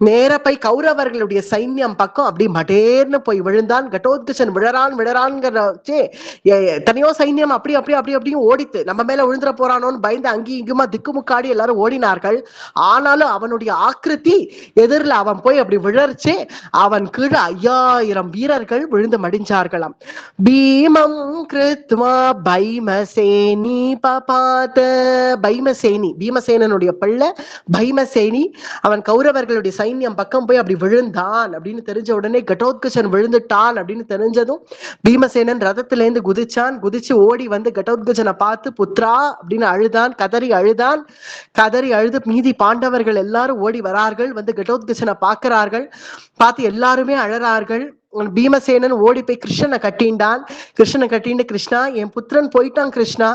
S1: நேர போய் கௌரவர்களுடைய சைன்யம் பக்கம் அப்படி மடேர்னு போய் விழுந்தான். கடோத்கச்சன் விழறான்ங்கிறச்சே எத்தனையோ சைன்யம் அப்படி அப்படி அப்படி அப்படியும் ஓடித்து, நம்ம மேல விழுந்துட போறானோன்னு பயந்து அங்கேயும் இங்குமா திக்குமுக்காடி எல்லாரும் ஓடினார்கள். ஆனாலும் அவனுடைய ஆக்கிருதி எதிரில் அவன் போய் அப்படி விழர்ச்சே அவன் கீழே 5000 வீரர்கள் விழுந்து மடிஞ்சார்களாம். பீமம் கிருத்வா பைமசேனி பபாத. பைமசேனி, பீமசேனனுடைய பிள்ளை பைமசேனி, அவன் கௌரவர்களுடைய சைன்யம் பக்கம் போய் அப்படி விழுந்தான் அப்படின்னு தெரிஞ்ச உடனே கடோத்கச்சன் விழுந்துட்டான் அப்படின்னு தெரிஞ்சதும் பீமசேனன் ரதத்திலேருந்து குதிச்சான். குதிச்சு ஓடி வந்து கடோத்கச்சனை பார்த்து புத்ரா அப்படின்னு அழுதான், கதறி அழுதான். கதறி அழுது மீதி பாண்டவர்கள் எல்லாரும் ஓடி வரார்கள், வந்து கடோத்கச்சனை பார்க்கிறார்கள். பார்த்து எல்லாருமே அழறார்கள். பீமசேனன் ஓடி போய் கிருஷ்ணனை கட்டிண்டான். கிருஷ்ணனை கட்டிண்டு, கிருஷ்ணா என் புத்திரன் போயிட்டான் கிருஷ்ணா,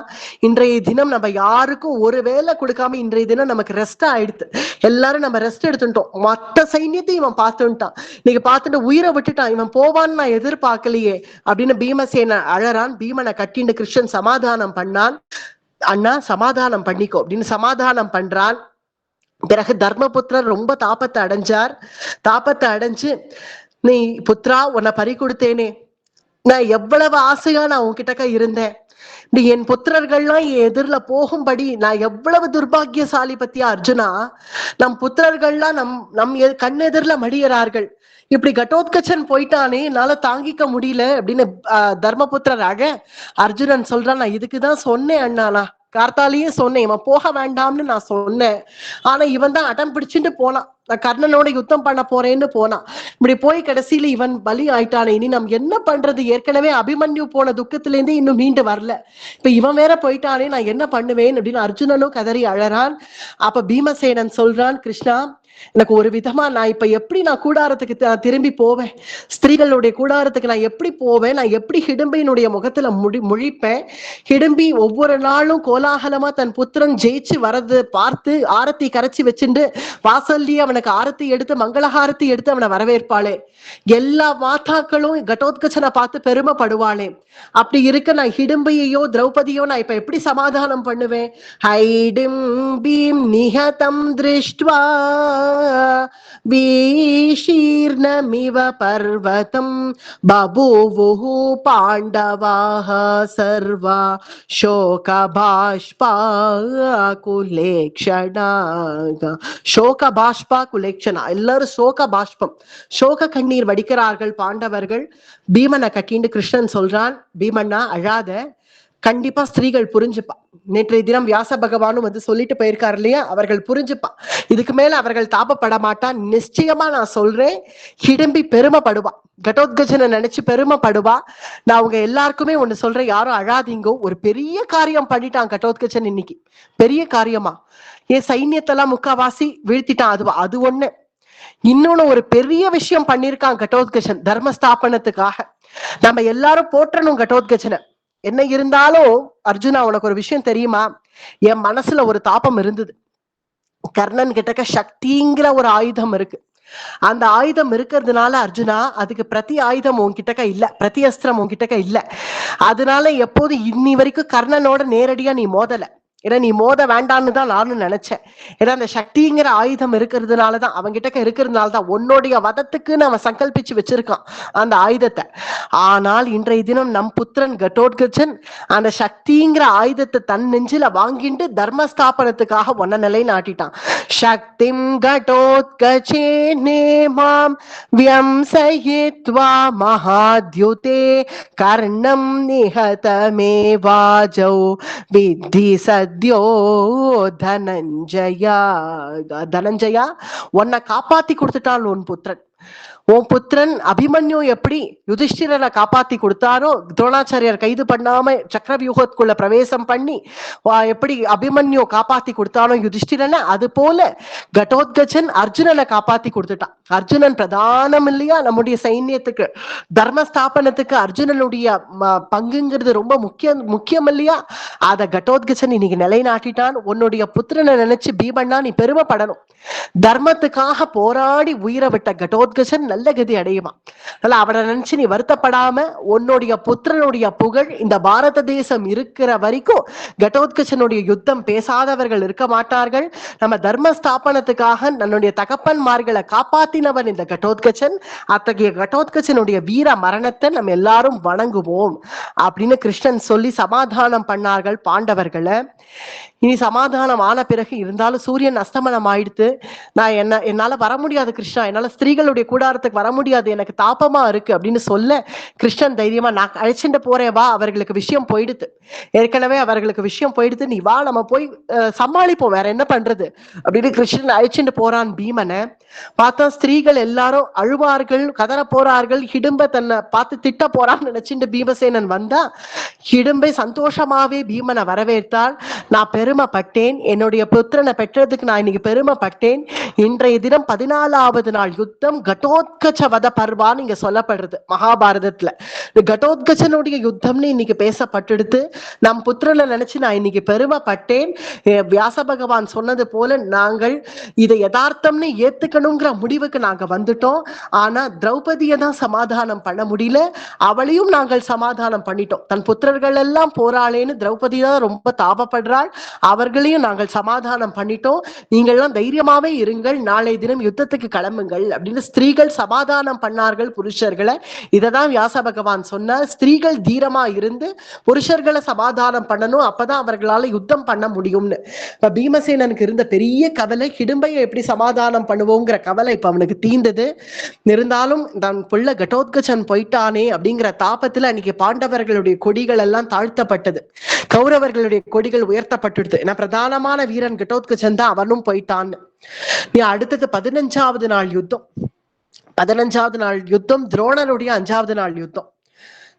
S1: இன்றைய தினம் நம்ம யாருக்கும் ஒரு வேலை கொடுக்காம இன்றைய தினம் நமக்கு ரெஸ்ட் ஆயிடுத்து, எல்லாரும் நம்ம ரெஸ்ட் எடுத்துட்டோம், மற்ற சைன்யத்தையும் இவன் பார்த்துட்டான், இன்னைக்கு பார்த்துட்டு உயிரை விட்டுட்டான், இவன் போவான்னு நான் எதிர்பார்க்கலையே அப்படின்னு பீமசேனன் அழறான். பீமனை கட்டிண்டு கிருஷ்ணன் சமாதானம் பண்ணான். அண்ணா சமாதானம் பண்ணிக்கோ அப்படின்னு சமாதானம் பண்றான். பிறகு தர்மபுத்திரர் ரொம்ப தாபத்தை அடைஞ்சார். தாபத்தை அடைஞ்சு, நீ புத்ரா உன்னை பறி கொடுத்தேனே, நான் எவ்வளவு ஆசையா நான் உன்கிட்டக்க இருந்தேன், நீ என் புத்திரர்கள்லாம் என் எதிரில போகும்படி நான் எவ்வளவு துர்பாகியசாலி பத்தியா அர்ஜுனா, நம் புத்திரர்கள்லாம் நம் கண்ணெதிரில மடியறார்கள், இப்படி கடோத்கச்சன் போயிட்டானே என்னால தாங்கிக்க முடியல அப்படின்னு தர்மபுத்திரர் அழ அர்ஜுனன் சொல்றான், நான் இதுக்குதான் சொன்னேன் அண்ணா, கார்த்தாலேயே சொன்னேன் இவன் போக வேண்டாம்னு நான் சொன்னேன். ஆனா இவன் தான் அடம் பிடிச்சுட்டு போனான், நான் கர்ணனோட யுத்தம் பண்ண போறேன்னு போனான். இப்படி போய் கடைசியில இவன் பலி ஆயிட்டானே, இனி நம்ம என்ன பண்றது? ஏற்கனவே அபிமன்யு போன துக்கத்துல இருந்து இன்னும் மீண்டு வரல, இப்ப இவன் வேற போயிட்டானே, நான் என்ன பண்ணுவேன் அப்படின்னு அர்ஜுனனும் கதறி அழறான். அப்ப பீமசேனன் சொல்றான், கிருஷ்ணா எனக்கு ஒரு விதமா நான் இப்ப எப்படி நான் கூடாரத்துக்கு திரும்பி போவேன், ஸ்திரீகளுடைய கூடாரத்துக்கு நான் எப்படி போவேன், நான் எப்படி ஹிடம்பியினுடைய முகத்துல முழிப்பேன்? ஹிடம்பி ஒவ்வொரு நாளும் கோலாகலமா தன் புத்திரன் ஜெயிச்சு வரது பார்த்து ஆரத்தி கரைச்சி வச்சுட்டு வாசல்லயே அவனுக்கு ஆரத்தி எடுத்து மங்களஹாரத்தி எடுத்து அவனை வரவேற்பாளே, எல்லா மாதாக்களும் கடோத்கச்சனை பார்த்து பெருமைப்படுவாளே. அப்படி இருக்க நான் ஹிடம்பியையோ திரௌபதியோ நான் இப்ப எப்படி சமாதானம் பண்ணுவேன்? ஹைடிம்பீம் நிஹதம் திருஷ்ட்வா வீஷீர்ணமிவ பர்வதம் பபூவுஹு பாண்டவாஹ சர்வா சோக பாஷ்பா குலேக்ஷணா. சோக பாஷ்பா குலேக்ஷணா, எல்லாரும் சோக பாஷ்பம், சோக கண்ணீர் வடிக்கிறார்கள் பாண்டவர்கள். பீமனை கட்டிண்டு கிருஷ்ணன் சொல்றான், பீமண்ணா அழாத, கண்டிப்பா ஸ்திரீகள் புரிஞ்சுப்பா. நேற்றைய தினம் வியாச பகவானும் வந்து சொல்லிட்டு போயிருக்காரு இல்லையா, அவர்கள் புரிஞ்சுப்பா, இதுக்கு மேல அவர்கள் தாபப்பட மாட்டான். நிச்சயமா நான் சொல்றேன், ஹிடம்பி பெருமைப்படுவா, கடோத்கஜனை நினைச்சு பெருமைப்படுவா. நான் அவங்க எல்லாருக்குமே ஒண்ணு சொல்றேன், யாரும் அழாதீங்கோ. ஒரு பெரிய காரியம் பண்ணிட்டான் கடோத்கஜன் இன்னைக்கு, பெரிய காரியமா. என் சைன்யத்தெல்லாம் முக்காவாசி வீழ்த்திட்டான், அது ஒண்ணு. இன்னொன்னு ஒரு பெரிய விஷயம் பண்ணிருக்கான் கடோத்கஜன் தர்மஸ்தாபனத்துக்காக. நம்ம எல்லாரும் போற்றணும் கடோத்கஜனை. என்ன இருந்தாலும் அர்ஜுனா உனக்கு ஒரு விஷயம் தெரியுமா, என் மனசுல ஒரு தாபம் இருந்தது. கர்ணன் கிட்டக்க சக்திங்கிற ஒரு ஆயுதம் இருக்கு, அந்த ஆயுதம் இருக்கிறதுனால அர்ஜுனா அதுக்கு பிரதி ஆயுதம் உன்கிட்டக்க இல்ல, பிரதி அஸ்திரம் உன்கிட்டக்க இல்ல. அதனால எப்போது இன்னி வரைக்கும் கர்ணனோட நேரடியா நீ மோதல, ஏன்னா நீ மோத வேண்டான்னு தான் நானும் நினைச்சேன். ஏன்னா அந்த சக்திங்கிற ஆயுதம் இருக்கிறதுனாலதான், அவன்கிட்ட இருக்கிறதுனாலதான் உன்னுடைய வதத்துக்குன்னு அவன் சங்கல்பிச்சு வச்சிருக்கான் அந்த ஆயுதத்தை. ஆனால் இன்றைய தினம் நம் புத்திரன் கடோத்கஜன் அந்த சக்திங்கிற ஆயுதத்தை தன் நெஞ்சில வாங்கிட்டு தர்மஸ்தாபனத்துக்காக ஒன்ன நிலை நாட்டிட்டான். சக்திம் கடோத்கஜே நேமாம் வியம்சயித்வா மகாத்யுதே கர்ணம் நிஹதமே வாஜௌ வித்தி சத்யோ தனஞ்சயா. தனஞ்சயா, உன்னை காப்பாத்தி கொடுத்துட்டான் உன் புத்திரன். உன் புத்திரன் அபிமன்யு எப்படி யுதிஷ்டிரரை காப்பாத்தி கொடுத்தாரோ, துரோணாச்சாரியார் கைது பண்ணாம சக்கரவியூகத்துக்குள்ள பிரவேசம் பண்ணி எப்படி அபிமன்யு காப்பாத்தி கொடுத்தானோ யுதிஷ்டிரனை, அது போல கடோத்கஜன் அர்ஜுனனை காப்பாத்தி கொடுத்துட்டான். அர்ஜுனன் பிரதானம் இல்லையா நம்முடைய சைன்யத்துக்கு, தர்மஸ்தாபனத்துக்கு அர்ஜுனனுடைய பங்குங்கிறது ரொம்ப முக்கியம் இல்லையா. அத கடோத்கஜன் இன்னைக்கு நிலைநாட்டிட்டான். உன்னுடைய புத்திரனை நினைச்சு பீமண்ணா நீ பெருமைப்படணும். தர்மத்துக்காக போராடி உயிரை விட்ட கடோத்கஜன் நல்ல கதி அடையுவான். அதனால அவனை நினைச்சு நீ வருத்தப்படாம, உன்னுடைய புத்திரனுடைய புகழ் இந்த பாரத தேசம் இருக்கிற வரைக்கும் கடோத்கஜனுடைய யுத்தம் பேசாதவர்கள் இருக்க மாட்டார்கள். நம்ம தர்ம ஸ்தாபனத்துக்காக நம்முடைய தகப்பன்மார்களை காப்பாத்தினவன் இந்த கடோத்கஜன். அத்தகைய கடோத்கஜனுடைய வீர மரணத்தை நம்ம எல்லாரும் வணங்குவோம் அப்படின்னு கிருஷ்ணன் சொல்லி சமாதானம் பண்ணார்கள் பாண்டவர்களை. இனி சமாதானம் ஆன பிறகு இருந்தாலும் சூரியன் அஸ்தமனம் ஆயிடுத்து, நான் என்னால வர முடியாது கிருஷ்ணா, என்னால ஸ்திரீகளுடைய கூடாரத்துக்கு வர முடியாது, எனக்கு தாபமா இருக்கு அப்படின்னு சொல்ல கிருஷ்ணன் தைரியமா, நான் அழைச்சிட்டு போறேன் வா, அவர்களுக்கு விஷயம் போயிடுது, ஏற்கனவே அவர்களுக்கு விஷயம் போயிடுது, நீ வா நம்ம போய் சமாளிப்போம், வேற என்ன பண்றது அப்படின்னு கிருஷ்ணன் அழைச்சிட்டு போறான் பீமனை. பார்த்தா ஸ்திரீகள் எல்லாரும் அழுவார்கள், கதற போறார்கள். ஹிடும்ப தன்னை பார்த்து திட்ட போறான்னு நினைச்சுட்டு பீமசேனன் வந்தா ஹிடும்பை சந்தோஷமாவே பீமனை வரவேற்றாள். நான் பெருமைப்பட்டேன், என்னுடைய புத்திரனை பெற்றதுக்கு நான் இன்னைக்கு பெருமைப்பட்டேன். இன்றைய தினம் 14வது நாள் யுத்தம் கடோத்கஜ வத பர்வான்னு இங்க சொல்லப்படுறது மகாபாரதத்துல. கடோத்கஜனுடைய யுத்தம்னு இன்னைக்கு பேசப்பட்டெடுத்து நம் புத்திரனை நினைச்சு நான் இன்னைக்கு பெருமைப்பட்டேன். வியாச பகவான் சொன்னது போல நாங்கள் இதை யதார்த்தம்னு ஏத்துக்கணுங்கிற முடிவுக்கு நாங்க வந்துட்டோம். ஆனா திரௌபதியை தான் சமாதானம் பண்ண முடியல, அவளையும் நாங்கள் சமாதானம் பண்ணிட்டோம். தன் புத்திரர்கள் எல்லாம் போராளேன்னு திரௌபதி தான் ரொம்ப தாபப்படுறா. சொல்றாள், அவர்களையும் நாங்கள் சமாதானம் பண்ணிட்டோம், நீங்கள்லாம் தைரியமாவே இருங்கள், நாளை தினம் யுத்தத்துக்கு கிளம்புங்கள் அப்படின்னு ஸ்திரீகள் சமாதானம் பண்ணார்கள் புருஷர்களை. இததான் வியாச பகவான் சொன்னார், ஸ்திரீகள் தீரமா இருந்து புருஷர்களை சமாதானம் பண்ணணும், அப்பதான் அவர்களால யுத்தம் பண்ண முடியும்னு. இப்ப பீமசேனனுக்கு இருந்த பெரிய கவலை ஹிடும்பையை எப்படி சமாதானம் பண்ணுவோங்கிற கவலை இப்ப அவனுக்கு தீர்ந்தது. இருந்தாலும் தன் புள்ள கடோத்கச்சன் போயிட்டானே அப்படிங்கிற தாபத்துல அன்னைக்கு பாண்டவர்களுடைய கொடிகள் எல்லாம் தாழ்த்தப்பட்டது, கௌரவர்களுடைய கொடிகள் உயர்த்தப்பட்டுடுது. ஏன்னா பிரதானமான வீரன் கடோத்கச்சன் தான், அவனும் போயிட்டான்னு. நீ அடுத்தது 15வது நாள் யுத்தம். 15வது நாள் யுத்தம் துரோணருடைய 5வது நாள் யுத்தம்.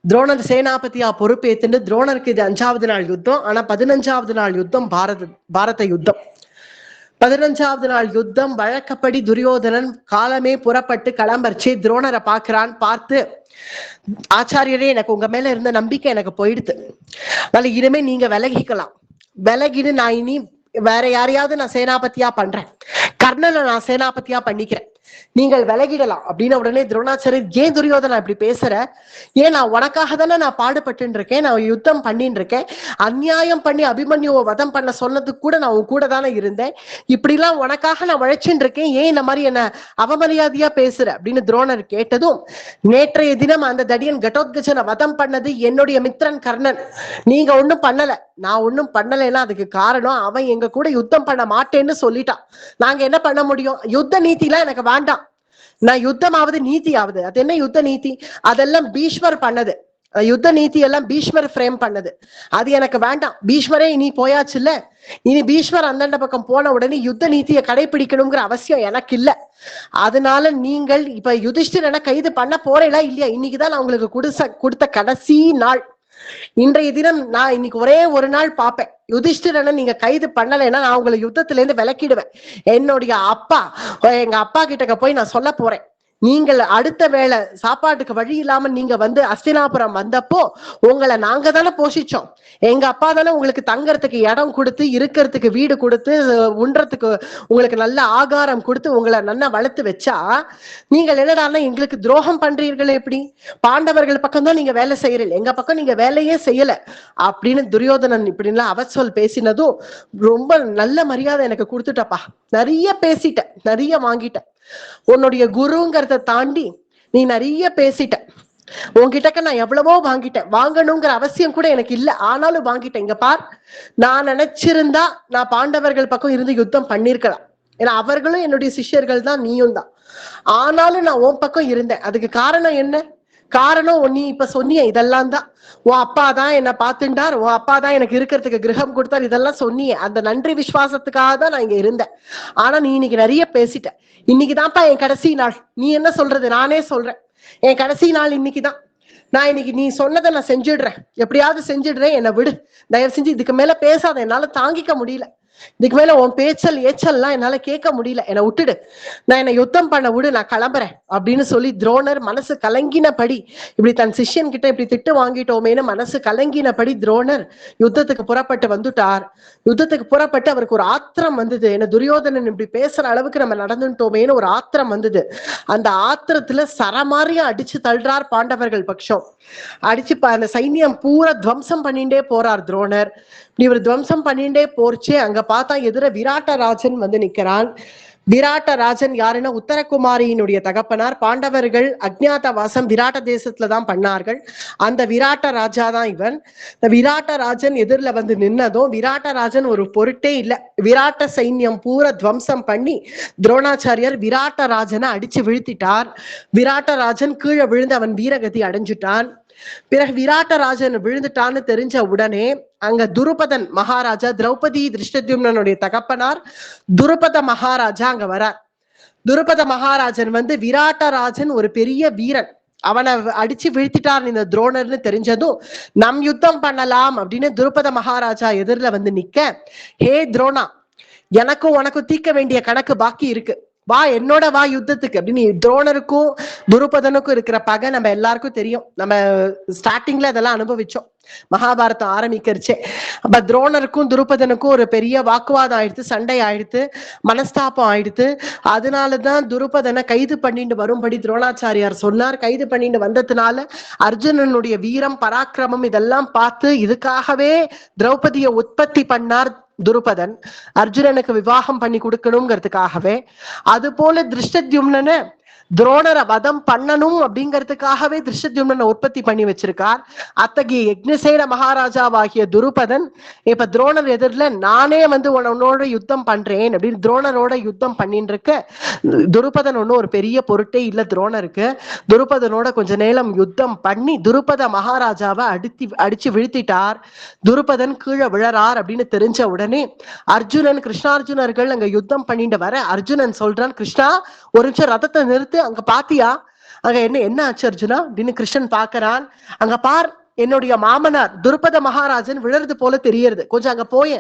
S1: துரோணர் சேனாபதியா பொறுப்பேத்துட்டு துரோணருக்கு இது 5வது நாள் யுத்தம். ஆனா 15வது நாள் யுத்தம் பாரத யுத்தம். 15வது நாள் யுத்தம் வழக்கப்படி துரியோதனன் காலமே புறப்பட்டு கிளம்பரிச்சு துரோணரை பாக்குறான். பார்த்து, ஆச்சாரியரே, எனக்கு உங்க மேல இருந்த நம்பிக்கை எனக்கு போயிடுது, அதனால இனிமே நீங்க விலகிக்கலாம், விலகிடு, நான் இனி வேற யாரையாவது நான் சேனாபதியா பண்றேன், கர்ணனை நான் சேனாபதியா பண்ணிக்கிறேன், நீங்கள் விலகிடலாம் அப்படின்னு. உடனே துரோணாச்சாரியர், ஏன் துரியோதனா இப்படி பேசுற, ஏன் நான் உனக்காக தானே நான் பாடுபட்டு இருக்கேன், நான் யுத்தம் பண்ணிட்டு இருக்கேன், அநியாயம் பண்ணி அபிமன்யுவை வதம் பண்ண சொன்னதுக்கு கூட நான் உன் கூட தானே இருந்தேன், இப்படிலாம் உனக்காக நான் உழைச்சுட்டு இருக்கேன், ஏன் இந்த மாதிரி என்ன அவமரியாதையா பேசுற அப்படின்னு துரோணர் கேட்டதும், நேற்றைய தினம் அந்த தடியன் கடோத்கச்சனை வதம் பண்ணது என்னுடைய மித்திரன் கர்ணன், நீங்க ஒண்ணும் பண்ணல, நான் ஒண்ணும் பண்ணலைன்னா அதுக்கு காரணம் அவன் எங்க கூட யுத்தம் பண்ண மாட்டேன்னு சொல்லிட்டான், நாங்க என்ன பண்ண முடியும், யுத்த நீதிலாம் எனக்கு வேண்டாம், நான் யுத்தமாவது நீதி ஆகுது, அது என்ன யுத்த நீதி, அதெல்லாம் பீஷ்மர் பண்ணது, யுத்த நீதி எல்லாம் பீஷ்மர் ஃப்ரேம் பண்ணது, அது எனக்கு வேண்டாம், பீஷ்மரே இனி போயாச்சு இல்ல, இனி பீஷ்மர் அந்தண்ட பக்கம் போன உடனே யுத்த நீதியை கடைபிடிக்கணுங்கிற அவசியம் எனக்கு இல்ல, அதனால நீங்கள் இப்ப யுதிஷ்டிரனை கைது பண்ண போறீங்களா இல்லையா, இன்னைக்குதான் நான் உங்களுக்கு கொடுத்த கடைசி நாள், இன்றைய தினம் நான் இன்னைக்கு ஒரே ஒரு நாள் பார்ப்பேன், யுதிஷ்டிரனை நீங்க கைது பண்ணலைன்னா நான் உங்களை யுத்தத்துல இருந்து விலக்கிடுவேன், என்னுடைய அப்பா எங்க அப்பா கிட்ட போய் நான் சொல்ல போறேன், நீங்கள் அடுத்த வேளை சாப்பாட்டுக்கு வழி இல்லாம நீங்க வந்து அஸ்தினாபுரம் வந்தப்போ உங்களை நாங்க தானே போஷிச்சோம், எங்க அப்பா தானே உங்களுக்கு தங்கறதுக்கு இடம் கொடுத்து, இருக்கிறதுக்கு வீடு கொடுத்து, உண்றதுக்கு உங்களுக்கு நல்ல ஆகாரம் கொடுத்து உங்களை நல்லா வளர்த்து வச்சா, நீங்கள் என்னடான்னா எங்களுக்கு துரோகம் பண்றீர்கள், எப்படி பாண்டவர்கள் பக்கம் தான் நீங்க வேலை செய்யறீங்க, எங்க பக்கம் நீங்க வேலையே செய்யல அப்படின்னு துரியோதனன் இப்படின்லாம் அவச்சொல் பேசினதும், ரொம்ப நல்ல மரியாதை எனக்கு கொடுத்துட்டப்பா, நிறைய பேசிட்ட, நிறைய வாங்கிட்ட, உன்னுடைய குருங்கிறத தாண்டி நீ நிறைய பேசிட்ட, உன்கிட்டக்க நான் எவ்வளவோ வாங்கிட்டேன், வாங்கணுங்கிற அவசியம் கூட எனக்கு இல்ல, ஆனாலும் வாங்கிட்டேன், இங்க பார், நான் நினைச்சிருந்தா நான் பாண்டவர்கள் பக்கம் இருந்து யுத்தம் பண்ணிருக்கலாம், ஏன்னா அவர்களும் என்னுடைய சிஷ்யர்கள் தான், நீயும் தான், ஆனாலும் நான் உன் பக்கம் இருந்தேன், அதுக்கு காரணம் என்ன, காரணம் நீ இப்ப சொன்னிய இதெல்லாம் தான், உன் அப்பா தான் என்ன பார்த்துட்டார், உன் அப்பா தான் எனக்கு இருக்கிறதுக்கு கிரகம் கொடுத்தார், இதெல்லாம் சொன்னியே, அந்த நன்றி விசுவாசத்துக்காக தான் நான் இங்க இருந்தேன், ஆனா நீ இன்னைக்கு நிறைய பேசிட்ட, இன்னைக்குதான்ப்பா என் கடைசி நாள், நீ என்ன சொல்றது, நானே சொல்றேன், என் கடைசி நாள் இன்னைக்குதான், நான் இன்னைக்கு நீ சொன்னதை நான் செஞ்சிடுறேன், எப்படியாவது செஞ்சிடுறேன், என்னை விடு, தயவு செஞ்சு இதுக்கு மேல பேசாத, என்னால தாங்கிக்க முடியல, இதுக்கு மேல உன் பேச்சல் ஏச்சல்லாம் என்னால கேட்க முடியல, என்னை விட்டுடு, நான் என்னை யுத்தம் பண்ண விடு, நான் கிளம்புறேன் அப்படின்னு சொல்லி துரோணர் மனசு கலங்கினபடி, இப்படி தன் சிஷ்யன் கிட்ட இப்படி திட்டு வாங்கிட்டோமேனு மனசு கலங்கினபடி துரோணர் யுத்தத்துக்கு புறப்பட்டு வந்துட்டார். யுத்தத்துக்கு புறப்பட்டு அவருக்கு ஒரு ஆத்திரம் வந்தது, என்ன துரியோதனன் இப்படி பேசுற அளவுக்கு நம்ம நடந்துட்டோமேனு ஒரு ஆத்திரம் வந்தது. அந்த ஆத்திரத்துல சரமாரியா அடிச்சு தள்ளுறார் பாண்டவர்கள் பட்சம், அடிச்சு அந்த சைன்யம் பூரா துவம்சம் பண்ணிட்டே போறார் துரோணர். இவர் துவம்சம் பண்ணிட்டே போர்ச்சே அங்க பார்த்தா எதிர விராட்டராஜன் வந்து நிக்கிறான். விராட்டராஜன் யாருன்னா உத்தரகுமாரியினுடைய தகப்பனார், பாண்டவர்கள் அஜ்ஞாத வாசம் விராட்ட தேசத்துலதான் பண்ணார்கள், அந்த விராட்ட ராஜா தான் இவன். இந்த விராட்டராஜன் எதிரில வந்து நின்னதும் விராட்டராஜன் ஒரு பொருட்டே இல்லை, விராட்ட சைன்யம் பூரா துவம்சம் பண்ணி துரோணாச்சாரியர் விராட்டராஜனை அடிச்சு வீழ்த்திட்டார். விராட்டராஜன் கீழே விழுந்து அவன் வீரகதி அடைஞ்சிட்டான். பிறகு விராட்டராஜன் விழுந்துட்டான்னு தெரிஞ்ச உடனே அங்க துருபதன் மகாராஜா, திரௌபதி திருஷ்டத்யும்னனுடைய தகப்பனார் துருபத மகாராஜா அங்க வரார். துருபத மகாராஜன் வந்து விராட்டராஜன் ஒரு பெரிய வீரன், அவனை அடிச்சு வீழ்த்திட்டார் இந்த துரோணர்னு தெரிஞ்சதும் நம் யுத்தம் பண்ணலாம் அப்படின்னு துருபத மகாராஜா எதிரில வந்து நிக்க, ஹே துரோணா, எனக்கும் உனக்கும் தீர்க்க வேண்டிய கணக்கு பாக்கி இருக்கு, வா என்னோட வா யுத்தத்துக்கு அப்படின்னு. துரோணருக்கும் துருபதனுக்கும் இருக்கிற பகை நம்ம எல்லாருக்கும் தெரியும், நம்ம ஸ்டார்டிங்ல அதெல்லாம் அனுபவிச்சோம். மகாபாரதம் ஆரம்பிக்கிறச்சே. அப்ப துரோணருக்கும் துருபதனுக்கும் ஒரு பெரிய வாக்குவாதம் ஆயிடுத்து, சண்டை ஆயிடுத்து, மனஸ்தாபம் ஆயிடுத்து. அதனாலதான் துருபதனை கைது பண்ணிட்டு வரும்படி துரோணாச்சாரியார் சொன்னார். கைது பண்ணிட்டு வந்ததுனால அர்ஜுனனுடைய வீரம் பராக்கிரமம் இதெல்லாம் பார்த்து இதுக்காகவே திரௌபதியை உற்பத்தி பண்ணார் துருபதன், அர்ஜுனனுக்கு விவாகம் பண்ணி கொடுக்கணுங்கிறதுக்காகவே. அது போல திருஷ்டத்யும்னனை துரோணரை வதம் பண்ணணும் அப்படிங்கிறதுக்காகவே திருஷ்டத்யும்னனை உற்பத்தி பண்ணி வச்சிருக்கார். அத்தகைய யக்ஞசேன மகாராஜாவாகிய துருபதன் இப்ப துரோணர் எதிரில நானே வந்து உன்னோட யுத்தம் பண்றேன் அப்படின்னு துரோணரோட யுத்தம் பண்ணிட்டு இருக்க. துருபதன் ஒன்னும் ஒரு பெரிய பொருட்டே இல்ல துரோணருக்கு. துருபதனோட கொஞ்ச நேரம் யுத்தம் பண்ணி துருபத மகாராஜாவை அடிச்சு வீழ்த்திட்டார். துருபதன் கீழே விழறார் அப்படின்னு தெரிஞ்ச உடனே அர்ஜுனன் கிருஷ்ணார்ஜுனர்கள் அங்க யுத்தம் பண்ணிட்டு வர அர்ஜுனன் சொல்றான், கிருஷ்ணா ஒரு நிமிஷம் ரதத்தை நிறுத்து, அங்க பாத்தியா அங்க என்ன ஆச்சு அர்ஜுனா அப்படின்னு கிருஷ்ணன் பாக்குறான். அங்க பார், என்னுடைய மாமனார் துருபத மகாராஜன் விழறது போல தெரியறது, கொஞ்சம் அங்க போய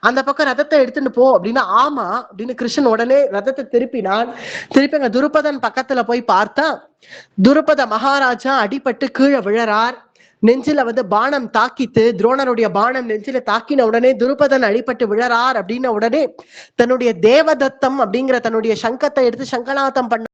S1: அந்த பக்கம் ரதத்தை எடுத்துட்டு போ அப்படின்னா. ஆமா அப்படின்னு கிருஷ்ணன் உடனே ரதத்தை திருப்பினான். திருப்பி அங்க துருபதன் பக்கத்துல போய் பார்த்தா துருபத மகாராஜா அடிபட்டு கீழே விழறார். நெஞ்சில வந்து பானம் தாக்கித்து, துரோணருடைய பானம் நெஞ்சில தாக்கின உடனே துருபதன் அடிபட்டு விழறார் அப்படின்ன உடனே தன்னுடைய தேவதத்தம் அப்படிங்கிற தன்னுடைய சங்கத்தை எடுத்து சங்கநாதம் பண்ண